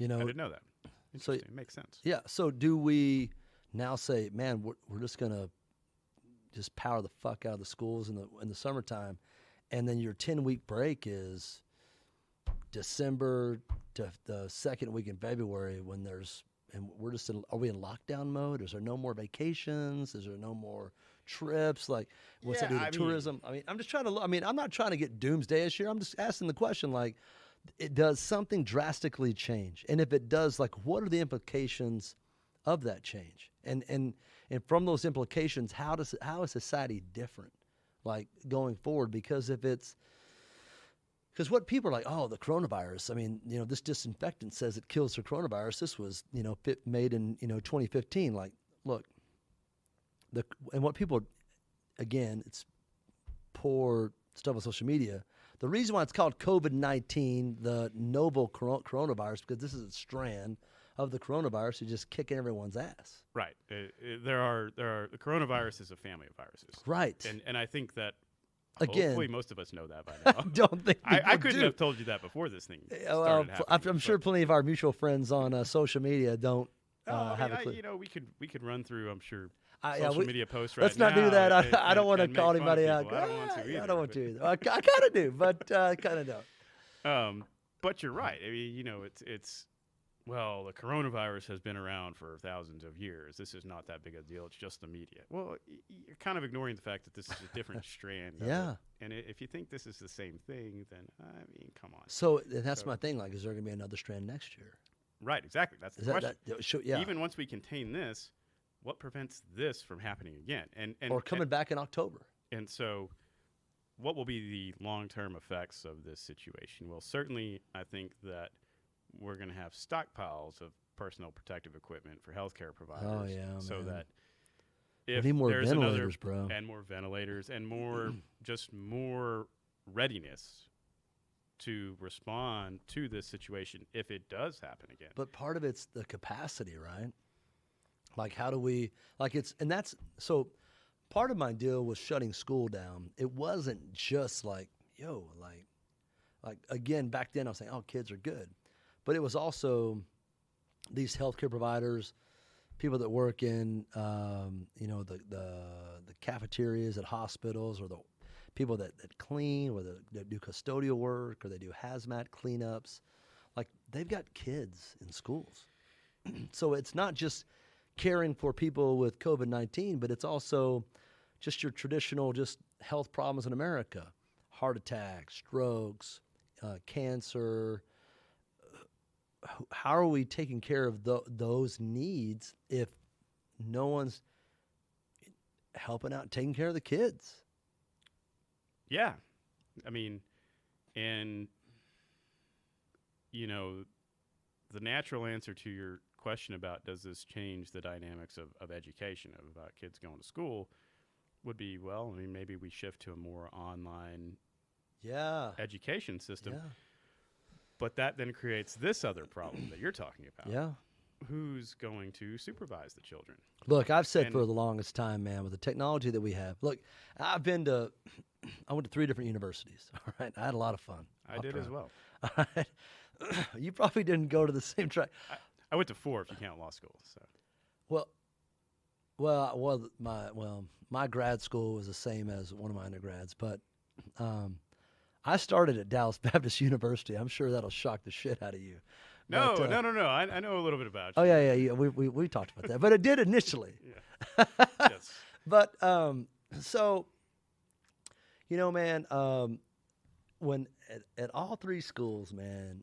I didn't know that. Interesting. It makes sense. Yeah. So do we now say, man, we're just going to just power the fuck out of the schools in the summertime, and then your 10-week break is December to the second week in February when we're just are we in lockdown mode? Is there no more vacations? Is there no more trips? Like, what's that do to tourism? I'm just trying to. I'm not trying to get doomsday-ish here. I'm just asking the question, like, does something drastically change? And if it does, like, what are the implications of that change? And from those implications, how is society different, like, going forward? Because what people are like, oh, the coronavirus. This disinfectant says it kills the coronavirus. This was, made in 2015. Like, look, and what people, again, it's poor stuff on social media. The reason why it's called COVID-19, the novel coronavirus, because this is a strand of the coronavirus is just kicking everyone's ass. Right. The coronavirus is a family of viruses. Right. And I think that again, hopefully most of us know that by now. I don't think I couldn't have told you that before this thing started happening. I'm sure plenty of our mutual friends on social media don't have a clue. We could run through, I'm sure, social media posts right now. Let's not do that. I don't want to call anybody out. I don't want to either. I don't want to either. I kind of do, but kind of don't. But you're right. Well, the coronavirus has been around for thousands of years. This is not that big a deal. It's just the media. Well, you're kind of ignoring the fact that this is a different strand. Yeah. And if you think this is the same thing, then, come on. So that's my thing. Like, is there going to be another strand next year? Right, exactly. That's the question. Yeah. Even once we contain this, what prevents this from happening again? Or coming back in October. And so what will be the long-term effects of this situation? Well, certainly I think that we're going to have stockpiles of personal protective equipment for healthcare providers. Oh, yeah, so man. that if we need more there's ventilators, bro. And more ventilators and more just more readiness to respond to this situation if it does happen again. But part of it's the capacity, right? Like, how do we, part of my deal was shutting school down. It wasn't just like, again, back then I was saying, oh, kids are good. But it was also these healthcare providers, people that work in, the cafeterias at hospitals, or the people that clean, or that do custodial work, or they do hazmat cleanups. Like, they've got kids in schools. So it's not just caring for people with COVID-19, but it's also just your traditional just health problems in America. Heart attacks, strokes, cancer. How are we taking care of those needs if no one's helping out, taking care of the kids? Yeah. The natural answer to your question about does this change the dynamics of education, about kids going to school, would be, maybe we shift to a more online education system. Yeah. But that then creates this other problem that you're talking about. Yeah. Who's going to supervise the children? Look, I've said for the longest time, man, with the technology that we have. Look, I went to 3 different universities. All right. I had a lot of fun. I did as well. All right. You probably didn't go to the same track. I went to 4 if you count law school. So. My grad school was the same as one of my undergrads, but I started at Dallas Baptist University. I'm sure that'll shock the shit out of you. No. I know a little bit about you. Oh yeah. We talked about that, but it did initially. Yeah. Yes. But so, man, when at all 3 schools, man.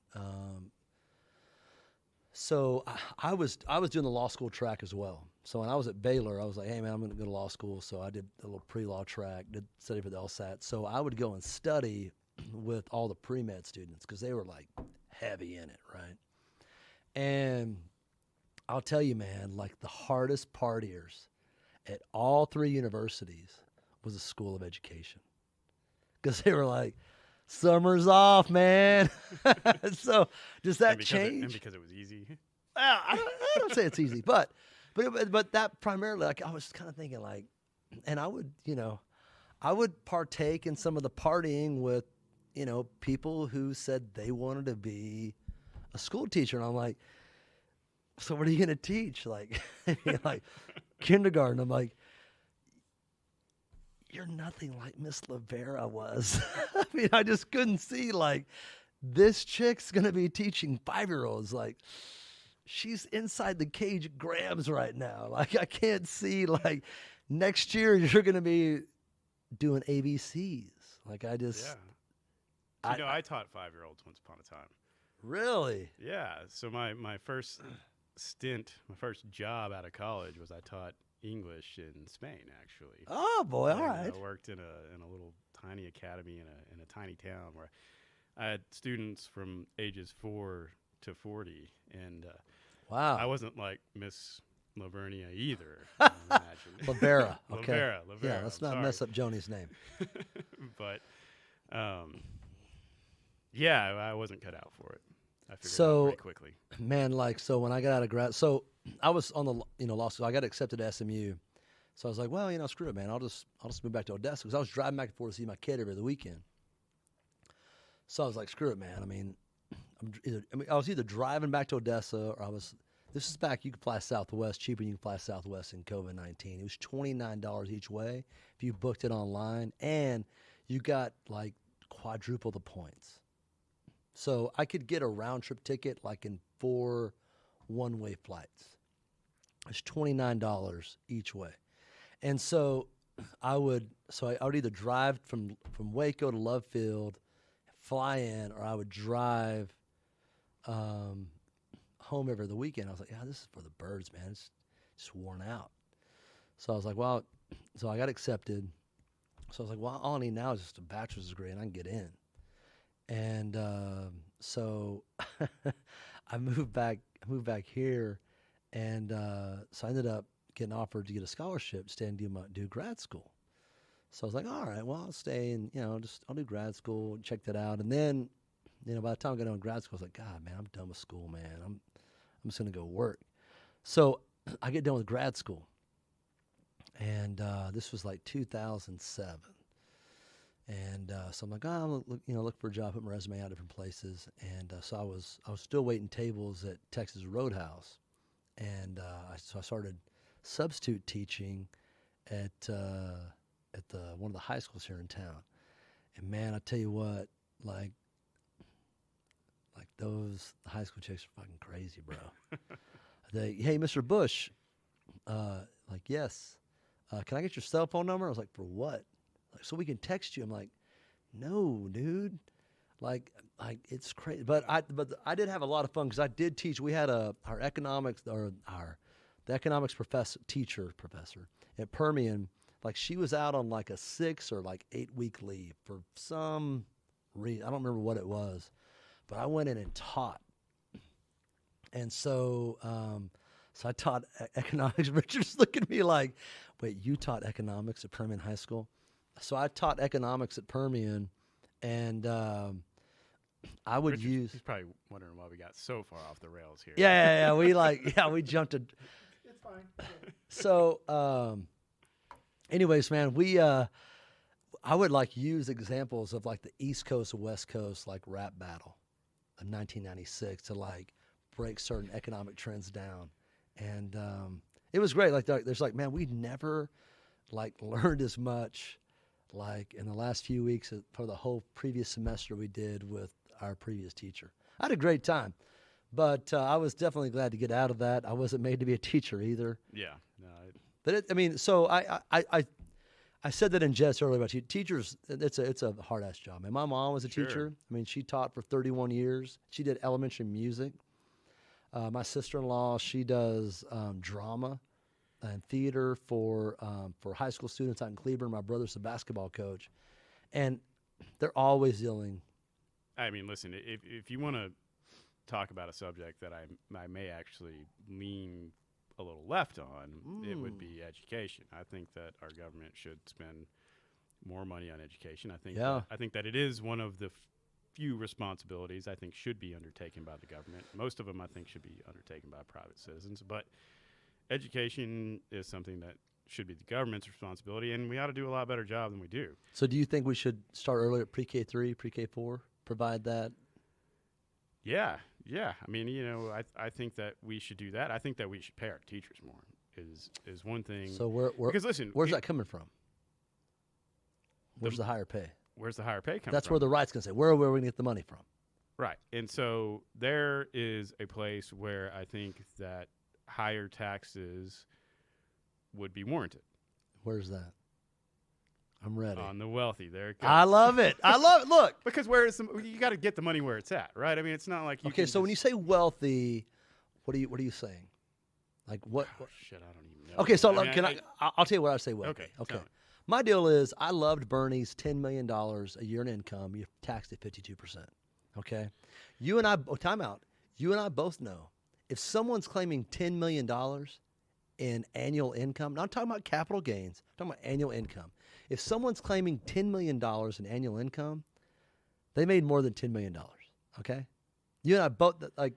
So I was doing the law school track as well. So when I was at Baylor, I was like, hey man, I'm going to go to law school. So I did a little pre-law track, did study for the LSAT. So I would go and study with all the pre-med students because they were like heavy in it, right? And I'll tell you, man, like the hardest partiers at all 3 universities was the School of Education because they were like, summer's off, man. So does that change? And because it was easy. Well, I don't say it's easy, but that primarily, like I was kind of thinking like, and I would, I would partake in some of the partying with, people who said they wanted to be a school teacher. And I'm like, so what are you going to teach? Like, like kindergarten. I'm like, you're nothing like Miss Lavera was. I mean, I just couldn't see like this chick's going to be teaching 5-year-olds. Like she's inside the cage at Grams right now. Like I can't see like next year you're going to be doing ABCs. Like I just, I taught 5-year-olds once upon a time. Really? Yeah. So my first stint, my first job out of college was I taught English in Spain, actually. Oh boy, all right. I worked in a little tiny academy in a tiny town where I had students from ages 4 to 40, and wow, I wasn't like Miss Lavernia either. I imagine. Lavera, okay. Lavera. Yeah, let's not mess up Joni's name. But, yeah, I wasn't cut out for it. I figured out pretty quickly. Man, like, so when I got out of grad, so I was on the law school. I got accepted to SMU, so I was like, well, screw it, man. I'll just move back to Odessa because I was driving back and forth to see my kid every other weekend. So I was like, screw it, man. I mean, I was either driving back to Odessa or this is back, you could fly Southwest cheaper than you can fly Southwest in COVID-19. It was $29 each way if you booked it online, and you got like quadruple the points. So I could get a round trip ticket like in 4 one-way flights. It's $29 each way. And so I would either drive from Waco to Love Field, fly in, or I would drive home every other weekend. I was like, yeah, this is for the birds, man. It's just worn out. So I was like, well, so I got accepted. So I was like, well, all I need now is just a bachelor's degree and I can get in. And so I moved back here, and so I ended up getting offered to get a scholarship to stay and do grad school. So I was like, all right, well, I'll stay and I'll do grad school, check that out. And then, by the time I got on grad school, I was like, God, man, I'm done with school, man. I'm just gonna go work. So I get done with grad school, and this was like 2007. And so I'm like, I'm look for a job, put my resume out different places. And so I was still waiting tables at Texas Roadhouse, and so I started substitute teaching at one of the high schools here in town. And man, I tell you what, like those high school chicks are fucking crazy, bro. Hey, Mr. Bush, yes, can I get your cell phone number? I was like, for what? So we can text you. I'm like, no, dude. Like it's crazy. But I did have a lot of fun because I did teach. We had the economics professor at Permian. Like she was out on like a 6 or like 8 week leave for some reason. I don't remember what it was, but I went in and taught. And so I taught economics. Richard's looking at me like, wait, you taught economics at Permian High School? So I taught economics at Permian, and I would use. He's probably wondering why we got so far off the rails here. Yeah. We jumped. It's fine. So, anyways, man, I would like use examples of like the East Coast, West Coast, like rap battle of 1996 to like break certain economic trends down, and it was great. Like there's like, man, we never like learned as much. Like in the last few weeks for the whole previous semester we did with our previous teacher. I had a great time, but I was definitely glad to get out of that. I wasn't made to be a teacher either. Yeah. No, so I said that in jest earlier about teachers. It's a hard-ass job. Man, my mom was a teacher. I mean, she taught for 31 years. She did elementary music. My sister-in-law, she does drama and theater for high school students out in Cleveland. My brother's a basketball coach. And They're always yelling. I mean, listen, if you want to talk about a subject that I may actually lean a little left on, it would be education. I think that our government should spend more money on education. I think that it is one of the few responsibilities I think should be undertaken by the government. Most of them I think should be undertaken by private citizens, but education is something that should be the government's responsibility, and we ought to do a lot better job than we do. So do you think we should start earlier at pre-K3, pre-K4, provide that? Yeah. I mean, I think that we should do that. I think that we should pay our teachers more is one thing. So because listen, where's that coming from? Where's the higher pay? Where's the higher pay coming from? That's where the right's going to say, where are we going to get the money from? Right. And so there is a place where I think that higher taxes would be warranted. Where's that? I'm ready. On the wealthy. There it goes. I love it. Look. Because you got to get the money where it's at, right? I mean, it's not like you Okay, so when you say wealthy, what are you saying? Like what? Oh, shit, I don't even know. Okay, so I'll tell you what I say wealthy. Okay. My deal is I loved Bernie's $10 million a year in income. You taxed at 52%. Okay? You and I, time out. You and I both know if someone's claiming $10 million in annual income, not talking about capital gains, I'm talking about annual income. If someone's claiming $10 million in annual income, they made more than $10 million. Okay? You and I both, like,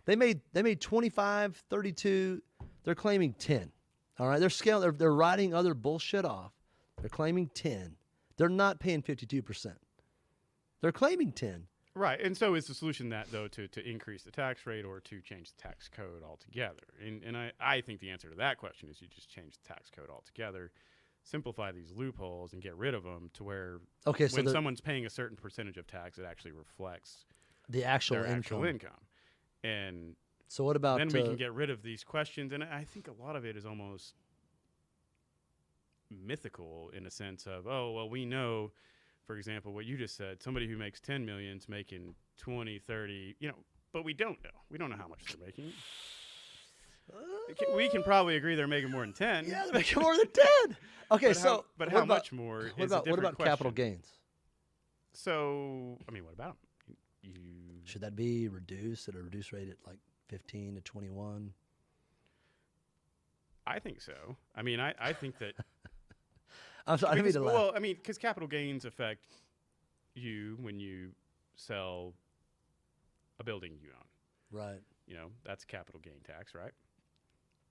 they made 25, 32, they're claiming 10. All right? They're writing other bullshit off. They're claiming 10. They're not paying 52%. They're claiming 10. Right. And so is the solution that, though, to increase the tax rate or to change the tax code altogether? And I think the answer to that question is you just change the tax code altogether, simplify these loopholes, and get rid of them to where when someone's paying a certain percentage of tax, it actually reflects the actual income. And so what about... Then we can get rid of these questions. And I think a lot of it is almost mythical in a sense of, we know, for example, what you just said, somebody who makes 10 million is making 20, 30, but we don't know. We don't know how much they're making. We can probably agree they're making more than 10. Yeah, they're making more than 10. Okay, but how much more is a different What about question. capital gains? So, I mean, what about them? Should that be reduced at a reduced rate at like 15 to 21? I think so. I mean, I think that... I'm sorry, I didn't mean to laugh. Well, I mean, because capital gains affect you when you sell a building you own. Right. That's capital gain tax, right?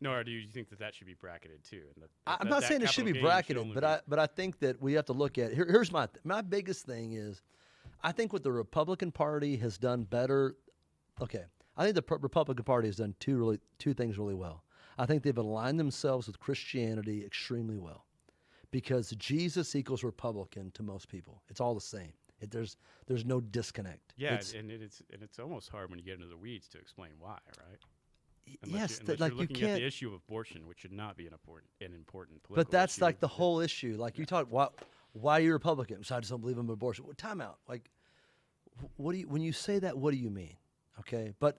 No, or do you think that should be bracketed too? And I'm not saying it should be bracketed, but I think that we have to look at here's my biggest thing is I think what the Republican Party has done better. Okay, I think the Republican Party has done two things really well. I think they've aligned themselves with Christianity extremely well. Because Jesus equals Republican to most people. It's all the same. There's no disconnect. Yeah, and it's almost hard when you get into the weeds to explain why, right? Unless you're looking at the issue of abortion, which should not be an important political But that's issue. like the whole issue. Like you talk, why are you Republican? So I just don't believe in abortion. Well, time out. Like, when you say that, what do you mean? Okay, but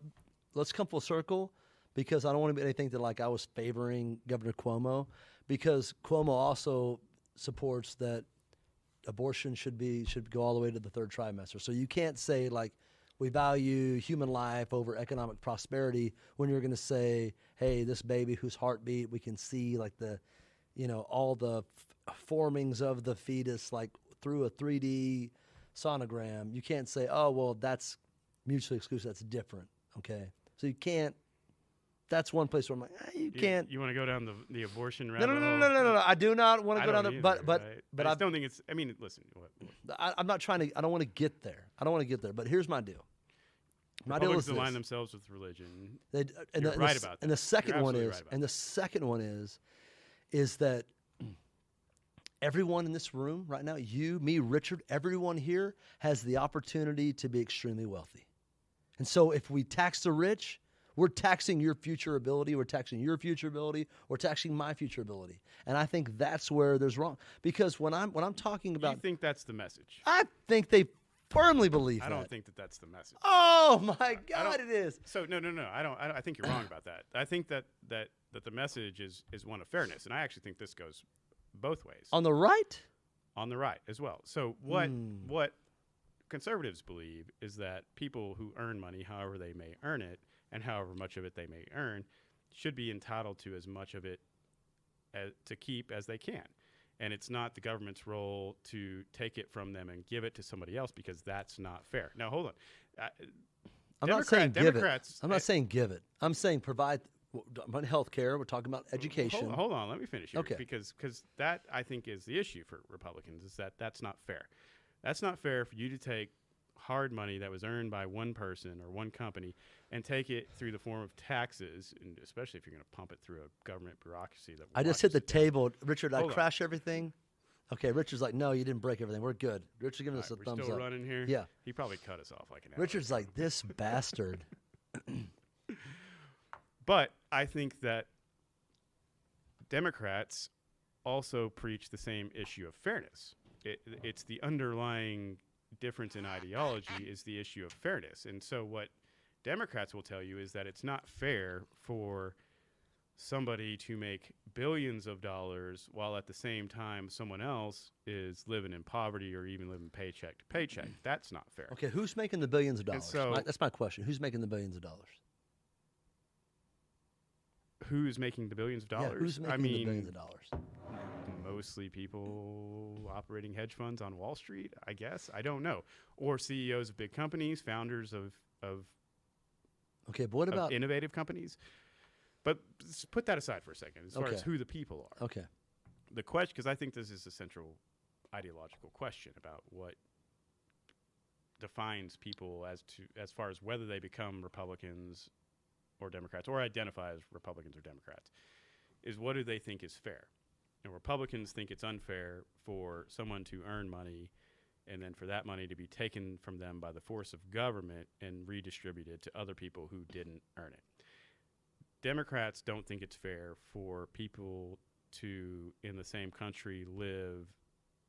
let's come full circle because I don't want to be anything that like I was favoring Governor Cuomo. Because Cuomo also supports that abortion should go all the way to the third trimester. So you can't say like we value human life over economic prosperity when you're going to say, hey, this baby whose heartbeat we can see like the, all the formings of the fetus like through a 3D sonogram. You can't say, oh well, that's mutually exclusive. That's different. Okay, so you can't. That's one place where I'm like, you can't. You want to go down the abortion rabbit hole? No. I do not want to go down there. But I don't think it's. I mean, listen. I'm not trying to. I don't want to get there. But here's my deal. My deal is align themselves with religion. You're right about that. And the second one is that everyone in this room right now, you, me, Richard, everyone here has the opportunity to be extremely wealthy. And so if we tax the rich, we're taxing your future ability. We're taxing your future ability. We're taxing my future ability. And I think that's where there's wrong. Because when I'm talking about... You think that's the message? I think they firmly believe that. I don't think that that's the message. Oh, my God, it is. So, no. I think you're wrong about that. I think that the message is one of fairness. And I actually think this goes both ways. On the right? on the right as well. So what conservatives believe is that people who earn money, however they may earn it, and however much of it they may earn, should be entitled to as much of it to keep as they can. And it's not the government's role to take it from them and give it to somebody else, because that's not fair. Now, hold on. I'm not saying give it. I'm not saying give it. I'm saying provide health care. We're talking about education. Hold on. Let me finish here. Okay. Because that, I think, is the issue for Republicans, is that that's not fair. That's not fair for you to take hard money that was earned by one person or one company and take it through the form of taxes, and especially if you're going to pump it through a government bureaucracy. I just hit the table. Richard, I crash everything? Okay, Richard's like, no, you didn't break everything. We're good. Richard's giving us a thumbs up. We're still running here? Yeah. He probably cut us off like an hour. Richard's like, this bastard. But I think that Democrats also preach the same issue of fairness. It's the underlying difference in ideology is the issue of fairness. And so what Democrats will tell you is that it's not fair for somebody to make billions of dollars while at the same time someone else is living in poverty or even living paycheck to paycheck. That's not fair. Okay, who's making the billions of dollars? So, that's my question. Who's making the billions of dollars? Who's making the billions of dollars? Yeah, who's making the billions of dollars? Mostly people operating hedge funds on Wall Street, I guess. I don't know. Or CEOs of big companies, founders of okay, but what about innovative companies? But put that aside for a second, as far as who the people are. Okay. The question, because I think this is a central ideological question about what defines people as far as whether they become Republicans or Democrats, or identify as Republicans or Democrats, is what do they think is fair? And Republicans think it's unfair for someone to earn money and then for that money to be taken from them by the force of government and redistributed to other people who didn't earn it. Democrats don't think it's fair for people to, in the same country, live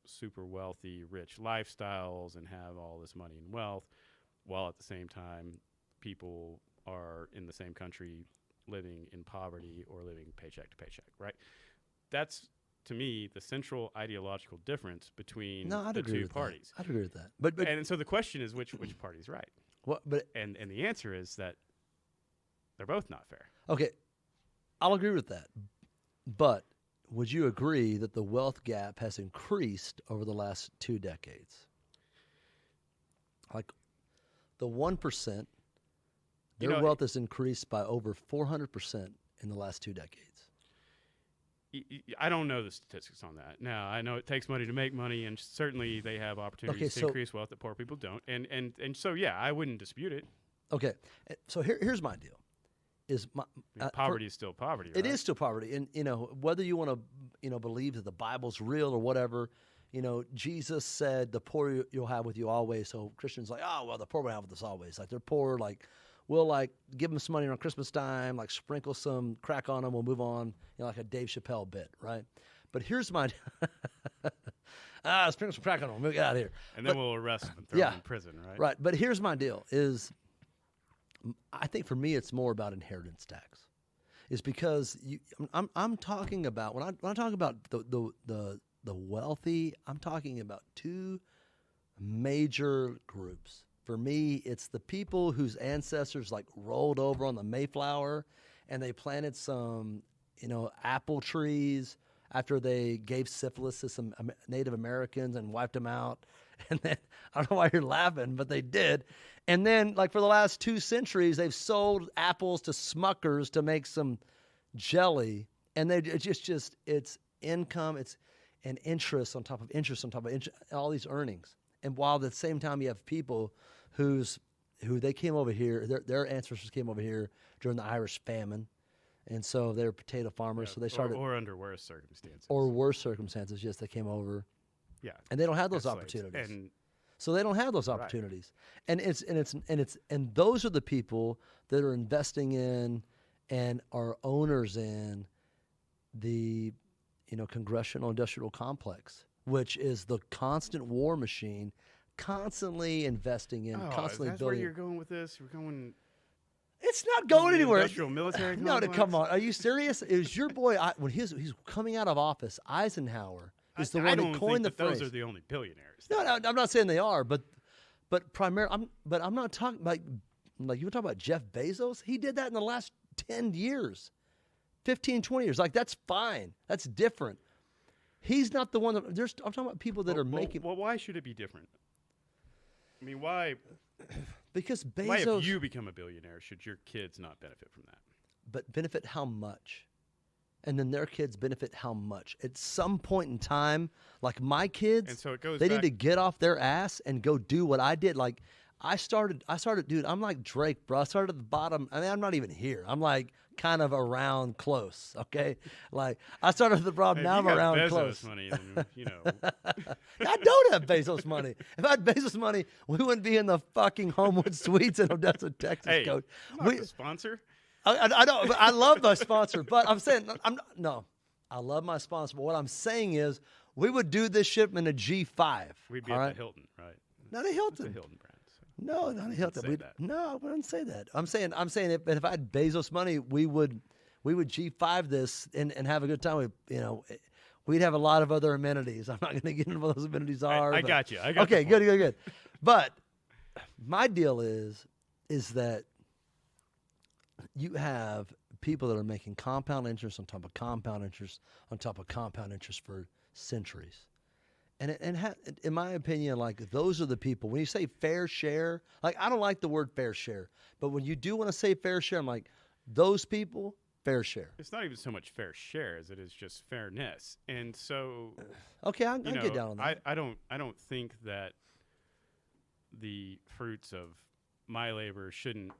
super wealthy, rich lifestyles and have all this money and wealth, while at the same time people are in the same country living in poverty or living paycheck to paycheck, right? That's, to me, the central ideological difference between the two parties. I'd agree with that. But and so the question is which party's right? And the answer is that they're both not fair. Okay, I'll agree with that. But would you agree that the wealth gap has increased over the last 2 decades? Like the 1%, their wealth has increased by over 400% in the last 2 decades. I don't know the statistics on that. Now, I know it takes money to make money, and certainly they have opportunities to increase wealth that poor people don't. And so, yeah, I wouldn't dispute it. Okay, so here's my deal. Poverty is still poverty, right? It is still poverty. And, whether you want to, believe that the Bible's real or whatever, Jesus said the poor you'll have with you always. So Christians like, oh, well, the poor will have with us always. Like they're poor, like we'll give them some money around Christmas time, like sprinkle some crack on them, we'll move on, like a Dave Chappelle bit, right? But here's my sprinkle some crack on them, we'll get out of here. And then we'll arrest them and throw them in prison, right? Right. But here's my deal is I think for me it's more about inheritance tax. It's because I'm talking about when I talk about the wealthy, I'm talking about 2 major groups. For me, it's the people whose ancestors rolled over on the Mayflower and they planted some, apple trees after they gave syphilis to some Native Americans and wiped them out. And then, I don't know why you're laughing, but they did. And then, for the last 2 centuries, they've sold apples to Smuckers to make some jelly. And it's income, it's an interest on top of interest on top of interest, all these earnings. And while at the same time you have people who they came over here, their ancestors came over here during the Irish famine, and so they're potato farmers. So they started, or under worse circumstances, Yes, they came over. Yeah, and they don't have those opportunities. So they don't have those opportunities, right. And those are the people that are investing in and are owners in the congressional industrial complex, which is the constant war machine, constantly investing in, constantly that's building. Where you're going with this? We're going. It's not going anywhere. Industrial military. No, come on. Are you serious? It was your boy when he's coming out of office. Eisenhower is the one who coined the phrase. Those are the only billionaires. No, I'm not saying they are, but primarily, I'm not talking like you were talking about Jeff Bezos. He did that in the last 10 years, 15, 20 years. Like, that's fine. That's different. He's not the one that I'm talking about people that are making. Well, why should it be different? I mean, why? Because Bezos. Why, if you become a billionaire, should your kids not benefit from that? But benefit how much? And then their kids benefit how much? At some point in time, like my kids, and so it goes they need to get off their ass and go do what I did. Like I started, dude, I'm like Drake, bro. I started at the bottom. I mean, I'm not even here. I'm like kind of around close, okay? Like I started at the bottom, now I'm around Bezos close. Money, then, you know. I don't have Bezos money. If I had Bezos money, we wouldn't be in the fucking Homewood Suites in Odessa, Texas, hey, Coach. I'm not the sponsor. I don't. I love my sponsor, but I'm saying I love my sponsor. But what I'm saying is, we would do this ship in a G5. We'd be at the Hilton, right? Not a Hilton. It's a Hilton brand. So. No, not a Hilton. No, I wouldn't say that. I'm saying if I had Bezos money, we would G5 this and have a good time. We'd have a lot of other amenities. I'm not going to get into what those amenities are. I got you. Okay, good. But my deal is that you have people that are making compound interest on top of compound interest on top of compound interest for centuries. And in my opinion, like those are the people, when you say fair share, like I don't like the word fair share, but when you do want to say fair share, I'm like, those people, fair share. It's not even so much fair share as it is just fairness. And so, okay, I'll get down on that. I don't think that the fruits of my labor shouldn't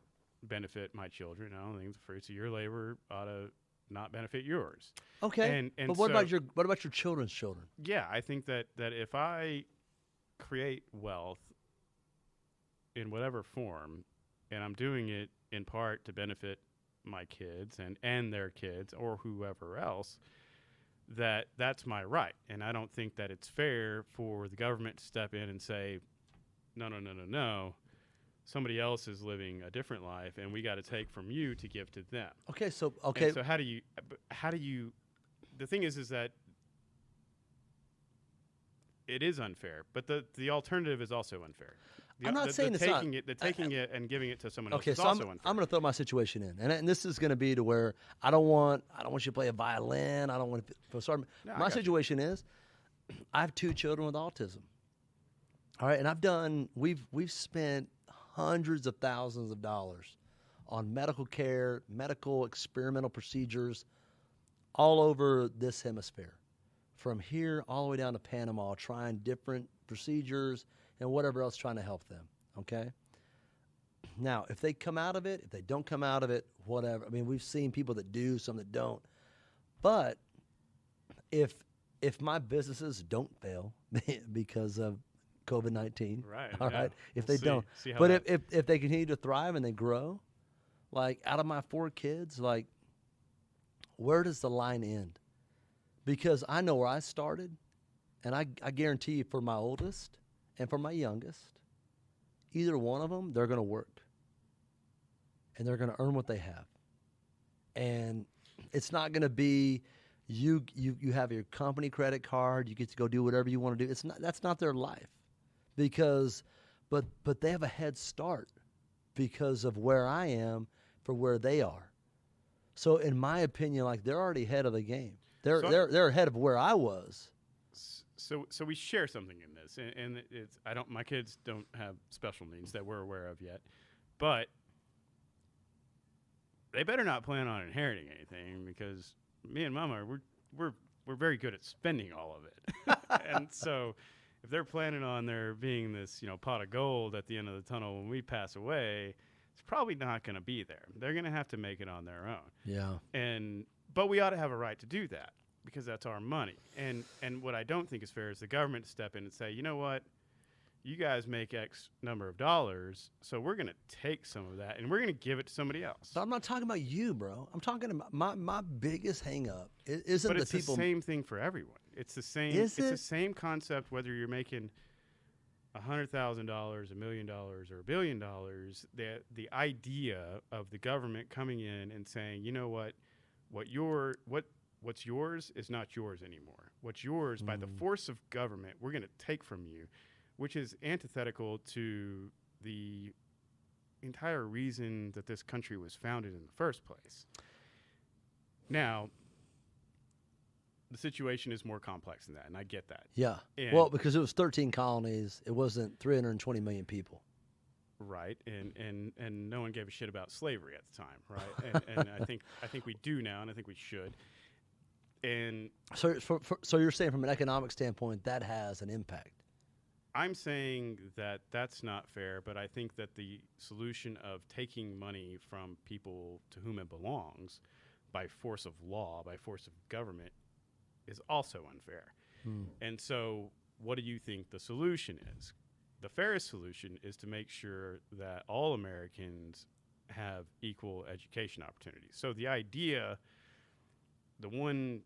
benefit my children. I don't think the fruits of your labor ought to not benefit yours. Okay, and but what about your children's children? Yeah, I think that if I create wealth in whatever form, and I'm doing it in part to benefit my kids and their kids or whoever else, that's my right. And I don't think that it's fair for the government to step in and say, no. Somebody else is living a different life, and we got to take from you to give to them. Okay, so how do you? The thing is that it is unfair, but the alternative is also unfair. I'm not saying it's not. Taking it and giving it to someone else is so also unfair. I'm going to throw my situation in, and this is going to be to where I don't want you to play a violin. I don't want to start. No, my situation is, I have 2 children with autism. All right, and we've spent hundreds of thousands of dollars on medical care, medical experimental procedures all over this hemisphere, from here all the way down to Panama, trying different procedures and whatever else, trying to help them, okay? Now, if they come out of it, if they don't come out of it, whatever. I mean, we've seen people that do, some that don't. But if my businesses don't fail because of COVID-19. Right. All right. If we'll they don't. But if they continue to thrive and they grow, like out of my 4 kids, like where does the line end? Because I know where I started, and I guarantee you for my oldest and for my youngest, either one of them, they're going to work. And they're going to earn what they have. And it's not going to be you have your company credit card, you get to go do whatever you want to do. That's not their life. But they have a head start because of where I am for where they are. So in my opinion, like they're already ahead of the game. They're ahead of where I was. So we share something in this, and it's my kids don't have special needs that we're aware of yet, but they better not plan on inheriting anything, because me and Mama we're very good at spending all of it, and so. If they're planning on there being this, pot of gold at the end of the tunnel when we pass away, it's probably not going to be there. They're going to have to make it on their own. Yeah. But we ought to have a right to do that because that's our money. And what I don't think is fair is the government to step in and say, you know what, you guys make X number of dollars, so we're going to take some of that and we're going to give it to somebody else. But I'm not talking about you, bro. I'm talking about my biggest hang up isn't but the it's people. the same thing for everyone. It's the same. Is it's it? The same concept whether you're making $100,000, $1 million, or $1 billion. The idea of the government coming in and saying, you know what what's yours is not yours anymore. What's yours by the force of government, we're going to take from you, which is antithetical to the entire reason that this country was founded in the first place. Now, the situation is more complex than that, and I get that. Yeah. Well, because it was 13 colonies, it wasn't 320 million people. Right, and no one gave a shit about slavery at the time, right? and I think we do now, and I think we should. And so you're saying from an economic standpoint that has an impact? I'm saying that that's not fair, but I think that the solution of taking money from people to whom it belongs by force of law, by force of government, is also unfair. And so what do you think the solution is? The fairest solution is to make sure that all Americans have equal education opportunities. So the idea, the one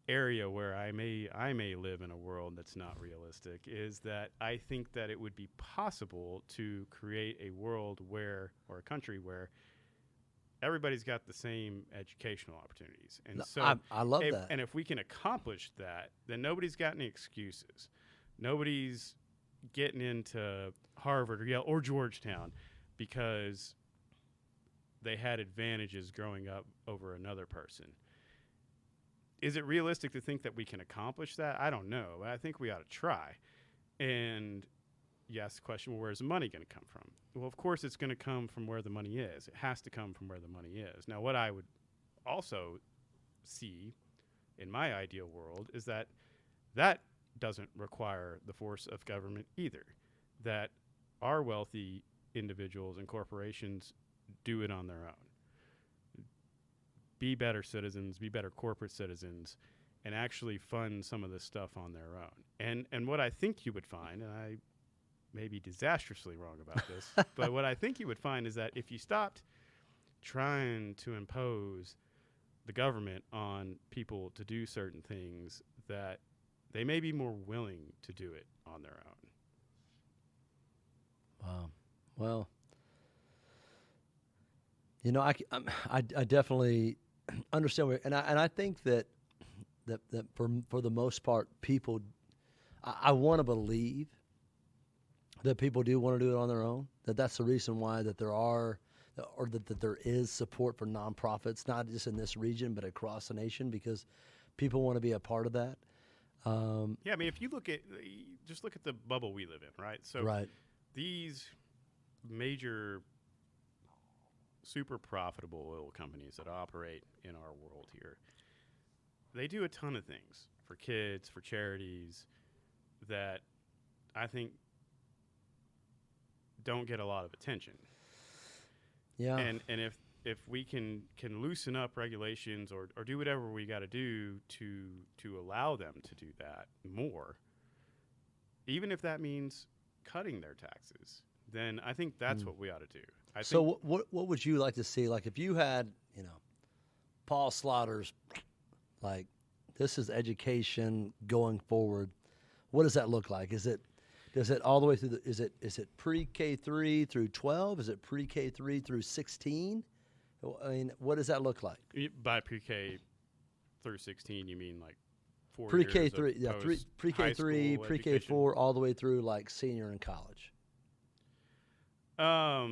area where I may live in a world that's not realistic, is that I think that it would be possible to create a world where, or a country where, everybody's got the same educational opportunities. And so I love that. And if we can accomplish that, then nobody's got any excuses. Nobody's getting into Harvard or Yale or Georgetown because they had advantages growing up over another person. Is it realistic to think that we can accomplish that? I don't know. I think we ought to try. And you ask the question, well, where's the money going to come from? Well, of course, it's going to come from where the money is. It has to come from where the money is. Now, what I would also see in my ideal world is that that doesn't require the force of government either, that our wealthy individuals and corporations do it on their own. Be better citizens, be better corporate citizens, and actually fund some of this stuff on their own. And what I think you would find, and I may be disastrously wrong about this, but what I think you would find is that if you stopped trying to impose the government on people to do certain things, that they may be more willing to do it on their own. Wow. Well, you know, I definitely understand where, and I think that for the most part, people, I want to believe that people do want to do it on their own. That's the reason why that there are, or that there is support for nonprofits, not just in this region but across the nation, because people want to be a part of that. Yeah, I mean, if you just look at the bubble we live in, right? So these major, super profitable oil companies that operate in our world here, they do a ton of things for kids, for charities, that I think don't get a lot of attention. Yeah. And if we can loosen up regulations or do whatever we got to do to allow them to do that more, even if that means cutting their taxes, then I think that's what we ought to do. So what would you like to see? Like if you had, Paul Slaughter's, like, this is education going forward, what does that look like? Does it all the way through is it pre-K 3 through 12? Is it pre-K 3 through 16? I mean, what does that look like? By pre-K through 16, you mean like 4 pre-K years 3, yeah, pre-K 3, pre-K 4, all the way through like senior in college. I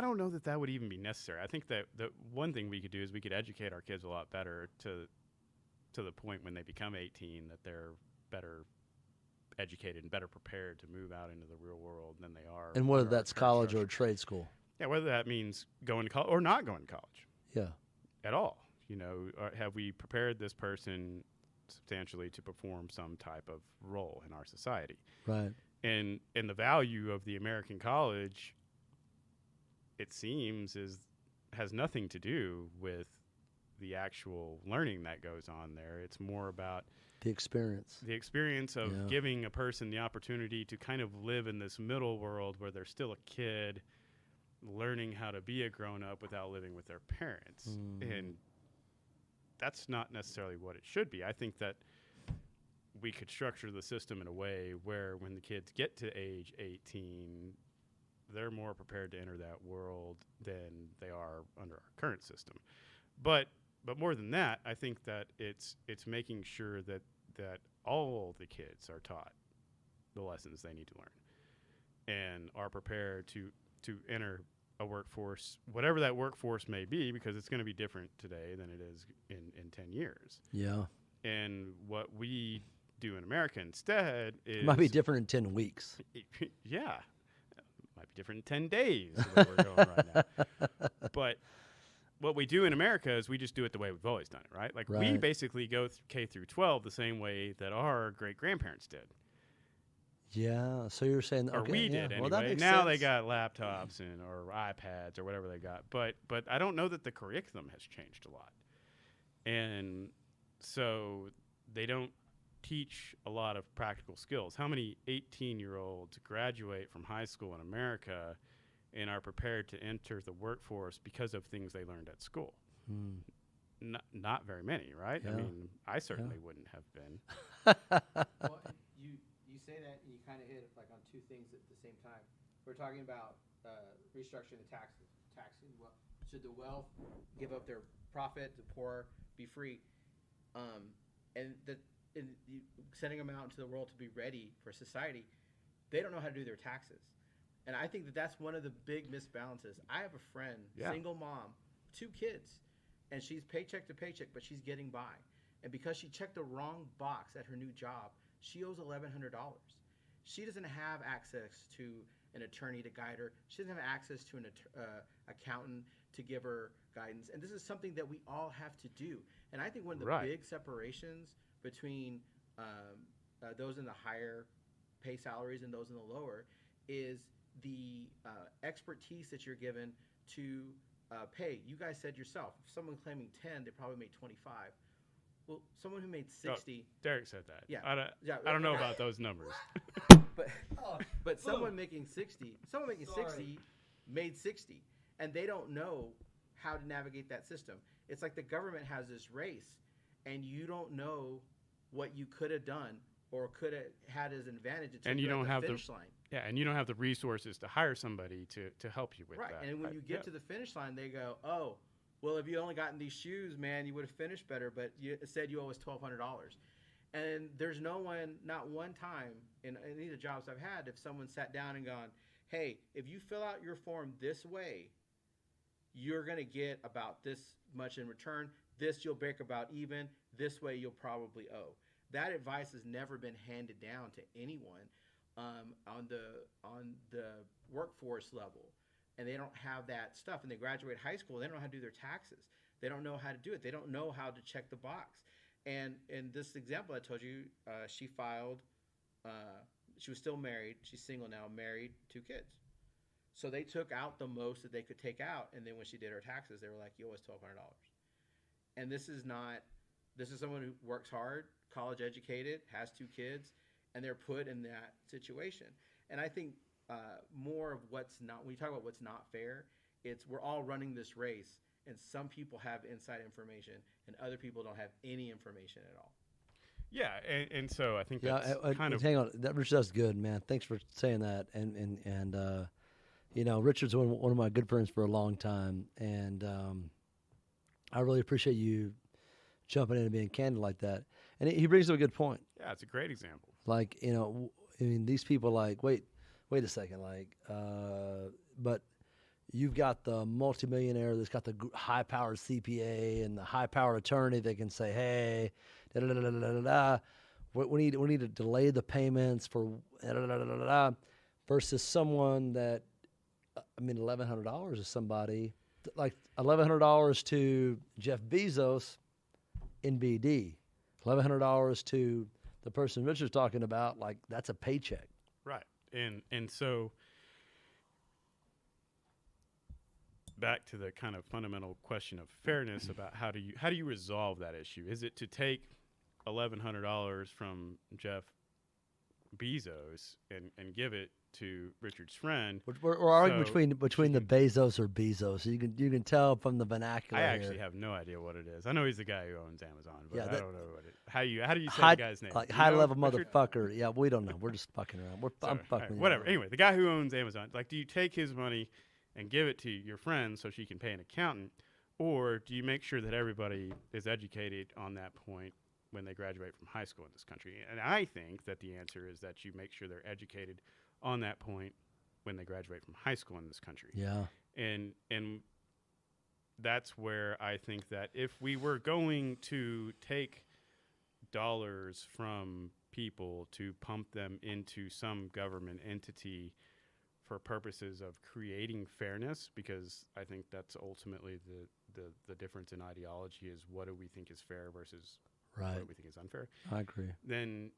don't know that would even be necessary. I think that the one thing we could do is we could educate our kids a lot better to the point when they become 18 that they're better educated and better prepared to move out into the real world than they are. And whether that's college or trade school. Yeah, whether that means going to college or not going to college. Yeah. At all. Have we prepared this person substantially to perform some type of role in our society? Right. And the value of the American college, it seems, has nothing to do with the actual learning that goes on there. It's more about the experience of giving a person the opportunity to kind of live in this middle world where they're still a kid, learning how to be a grown-up without living with their parents. And that's not necessarily what it should be. I think that we could structure the system in a way where when the kids get to age 18, they're more prepared to enter that world than they are under our current system. But but more than that, I think that it's making sure that all the kids are taught the lessons they need to learn and are prepared to enter a workforce, whatever that workforce may be, because it's going to be different today than it is in 10 years. Yeah. And what we do in America instead is... It might be different in 10 weeks. Yeah. Might be different in 10 days the way we're going right now. But what we do in America is we just do it the way we've always done it, right? Like we basically go K through 12 the same way that our great-grandparents did. Yeah, so you're saying, or we did anyway. Well, now they got laptops and or iPads or whatever they got, but I don't know that the curriculum has changed a lot, and so they don't teach a lot of practical skills. How many 18-year-olds graduate from high school in America and are prepared to enter the workforce because of things they learned at school? Not very many, right? Yeah. I mean, I certainly wouldn't have been. Well, you say that and you kind of hit like on two things at the same time. We're talking about restructuring the taxing. Well, should the wealth give up their profit, the poor be free, and sending them out into the world to be ready for society. They don't know how to do their taxes, and I think that's one of the big misbalances. I have a friend, single mom, 2 kids, and she's paycheck to paycheck, but she's getting by. And because she checked the wrong box at her new job, she owes $1,100. She doesn't have access to an attorney to guide her. She doesn't have access to an accountant to give her guidance. And this is something that we all have to do. And I think one of the big separations between those in the higher pay salaries and those in the lower is the expertise that you're given to pay. You guys said yourself, if someone claiming 10, they probably made 25. Well, someone who made 60. Derek said that. Yeah. I don't know about those numbers. but someone making 60, made 60, and they don't know how to navigate that system. It's like the government has this race, and you don't know what you could have done or could have had as an advantage until you don't have the finish line. Yeah, and you don't have the resources to hire somebody to help you with that. Right, and when you get to the finish line, they go, oh, well, if you only gotten these shoes, man, you would have finished better, but you said you owe us $1,200. And there's no one, not one time in any of the jobs I've had, if someone sat down and gone, hey, if you fill out your form this way, you're going to get about this much in return. This you'll break about even. This way you'll probably owe. That advice has never been handed down to anyone on the workforce level. And they don't have that stuff. And they graduate high school, they don't know how to do their taxes. They don't know how to do it. They don't know how to check the box. And in this example I told you, she filed, she was still married. She's single now, married, 2 kids. So they took out the most that they could take out. And then when she did her taxes, they were like, you owe us $1,200. And this is someone who works hard, college educated, has 2 kids, and they're put in that situation. And I think more of what's not, when you talk about what's not fair, it's we're all running this race, and some people have inside information and other people don't have any information at all. Yeah, and so I think that's kind of... Hang on, Richard, that's good, man. Thanks for saying that. And you know, Richard's one of my good friends for a long time, and I really appreciate you jumping in and being candid like that. And he brings up a good point. Yeah, it's a great example. Like, you know, I mean, these people like, wait a second, like, but you've got the multimillionaire that's got the high-powered CPA and the high-powered attorney that can say, hey, we need to delay the payments for versus someone that, I mean, $1,100 is somebody, like $1,100 to Jeff Bezos in BD, $1,100 to the person Richard's talking about, like, that's a paycheck. Right. And so back to the kind of fundamental question of fairness about how do you resolve that issue? Is it to take $1,100 from Jeff Bezos and give it to Richard's friend? We're arguing between the Bezos or Bezos. You can tell from the vernacular. I actually have no idea what it is. I know he's the guy who owns Amazon, but I don't know what it. How do you say the guy's name? Like high level motherfucker. Yeah, we don't know. We're just fucking around. I'm fucking. Whatever. Anyway, the guy who owns Amazon. Like, do you take his money and give it to your friend so she can pay an accountant, Or do you make sure that everybody is educated on that point when they graduate from high school in this country? And I think that the answer is that you make sure they're educated on that point when they graduate from high school in this country. Yeah. And that's where I think that if we were going to take dollars from people to pump them into some government entity for purposes of creating fairness, because I think that's ultimately the difference in ideology is what do we think is fair versus what do we think is unfair. I agree. Then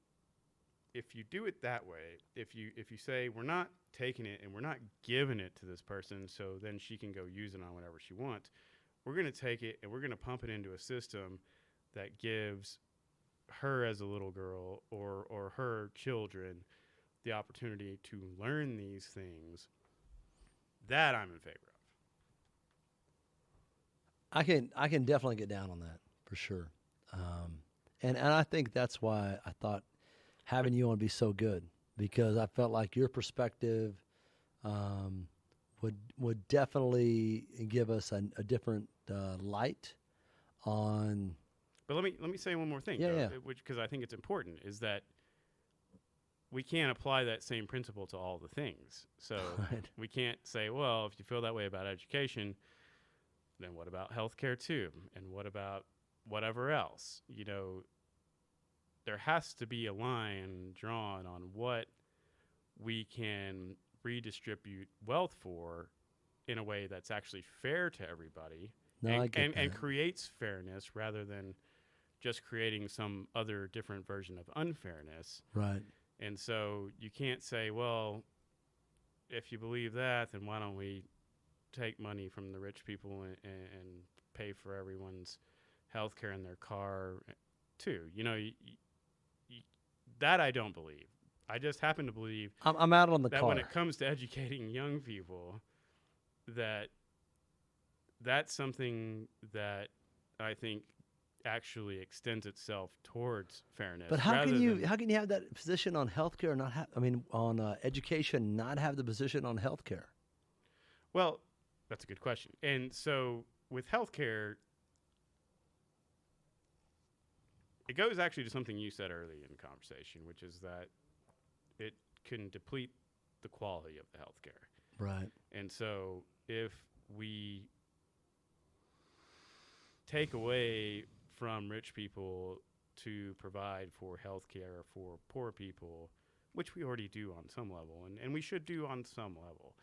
if you do it that way, if you say we're not taking it and we're not giving it to this person so then she can go use it on whatever she wants, we're going to take it and we're going to pump it into a system that gives her as a little girl or her children the opportunity to learn these things, that I'm in favor of. I can definitely get down on that for sure. And I think that's why I thought having you on would be so good, because I felt like your perspective would definitely give us a different light on. But let me say one more thing, because I think it's important, is that we can't apply that same principle to all the things. So we can't say, well, if you feel that way about education, then what about healthcare too? And what about whatever else? You know, there has to be a line drawn on what we can redistribute wealth for in a way that's actually fair to everybody and creates fairness rather than just creating some other different version of unfairness. Right. And so you can't say, well, if you believe that, then why don't we take money from the rich people and pay for everyone's health care in their car too? You know, that I don't believe. I just happen to believe I'm out on the that car. When it comes to educating young people, that's something that I think actually extends itself towards fairness. But how can you have that position on healthcare, on education, not have the position on healthcare? Well, that's a good question. And so with healthcare, it goes actually to something you said early in the conversation, which is that it can deplete the quality of the healthcare. Right. And so if we take away from rich people to provide for health care for poor people, which we already do on some level, and we should do on some level.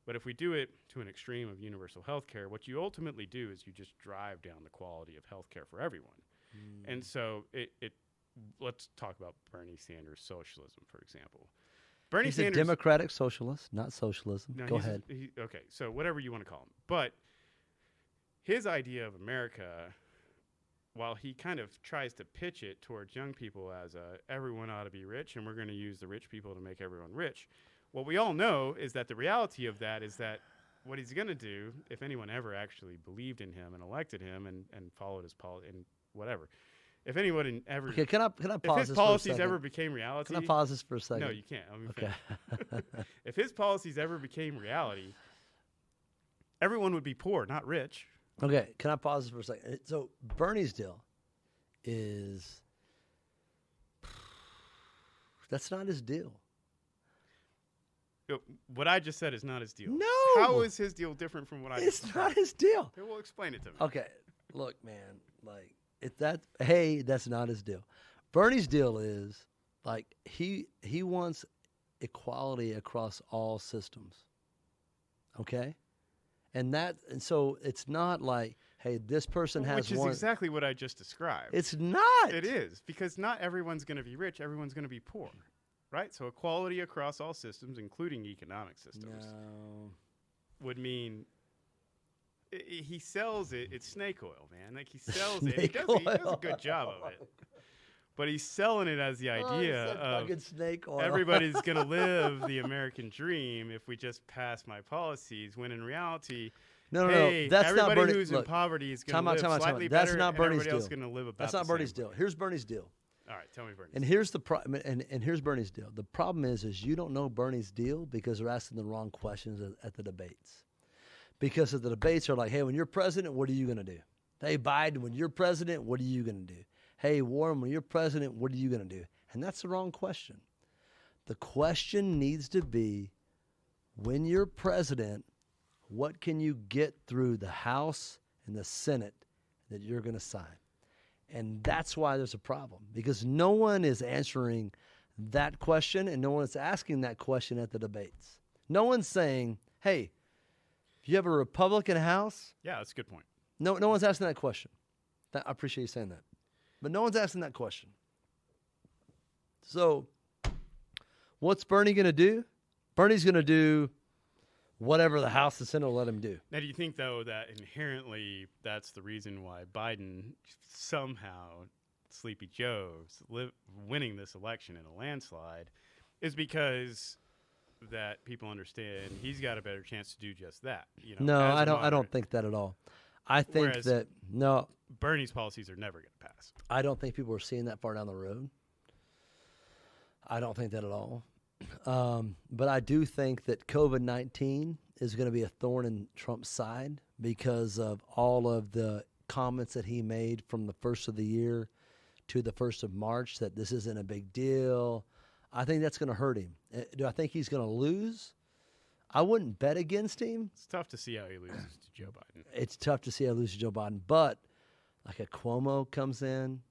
But if we do it to an extreme of universal health care, what you ultimately do is you just drive down the quality of health care for everyone. And so let's talk about Bernie Sanders' socialism, for example. He's a democratic socialist, not socialism. No, Go ahead. Okay, so whatever you want to call him. But his idea of America, while he kind of tries to pitch it towards young people as everyone ought to be rich and we're going to use the rich people to make everyone rich, what we all know is that the reality of that is that what he's going to do, if anyone ever actually believed in him and elected him and followed his policy and whatever, if anyone ever... Okay, can I pause this for a second? If his policies ever became reality... Can I pause this for a second? No, you can't. Okay. If his policies ever became reality, everyone would be poor, not rich. Okay, can I pause this for a second? So Bernie's deal is... That's not his deal. What I just said is not his deal. No! How is his deal different from what I just said? It's not his deal. Okay, well, explain it to me. Okay, look, man, that's not his deal. Bernie's deal is, he wants equality across all systems. Okay? And so it's not like, hey, this person has one. Which is exactly what I just described. It's not. It is, because not everyone's going to be rich. Everyone's going to be poor, right? So equality across all systems, including economic systems, would mean he sells it. It's snake oil, man. Like he sells it. He does a good job of it. But he's selling it as the idea of snake oil. Everybody's going to live the American dream if we just pass my policies, when in reality, no, that's everybody not Bernie. who's in poverty is going to live slightly that's better, not Bernie's and everybody deal. else is going to live about That's the not Bernie's same. deal. Here's Bernie's deal. All right, tell me Bernie's and deal. Here's the and here's Bernie's deal. The problem is you don't know Bernie's deal because they're asking the wrong questions at the debates. because of the debates are like, hey, when you're president, what are you going to do? Hey, Biden, when you're president, what are you going to do? Hey, Warren, when you're president, what are you going to do? And that's the wrong question. The question needs to be, when you're president, what can you get through the House and the Senate that you're going to sign? And that's why there's a problem, because no one is answering that question, and no one is asking that question at the debates. No one's saying, hey, if you have a Republican House. Yeah, that's a good point. No one's asking that question. I appreciate you saying that. But no one's asking that question. So what's Bernie going to do? Bernie's going to do whatever the House and Senate will let him do. Now, do you think, though, that inherently that's the reason why Biden somehow, Sleepy Joe's, winning this election in a landslide is because that people understand he's got a better chance to do just that? You know, no, I don't think that at all. I think that, no. Bernie's policies are never going to pass. I don't think people are seeing that far down the road. I don't think that at all. But I do think that COVID-19 is going to be a thorn in Trump's side because of all of the comments that he made from the first of the year to the 1st of March, that this isn't a big deal. I think that's going to hurt him. Do I think he's going to lose? I wouldn't bet against him. It's tough to see how he loses to Joe Biden. It's tough to see how he loses to Joe Biden. But like a Cuomo comes in.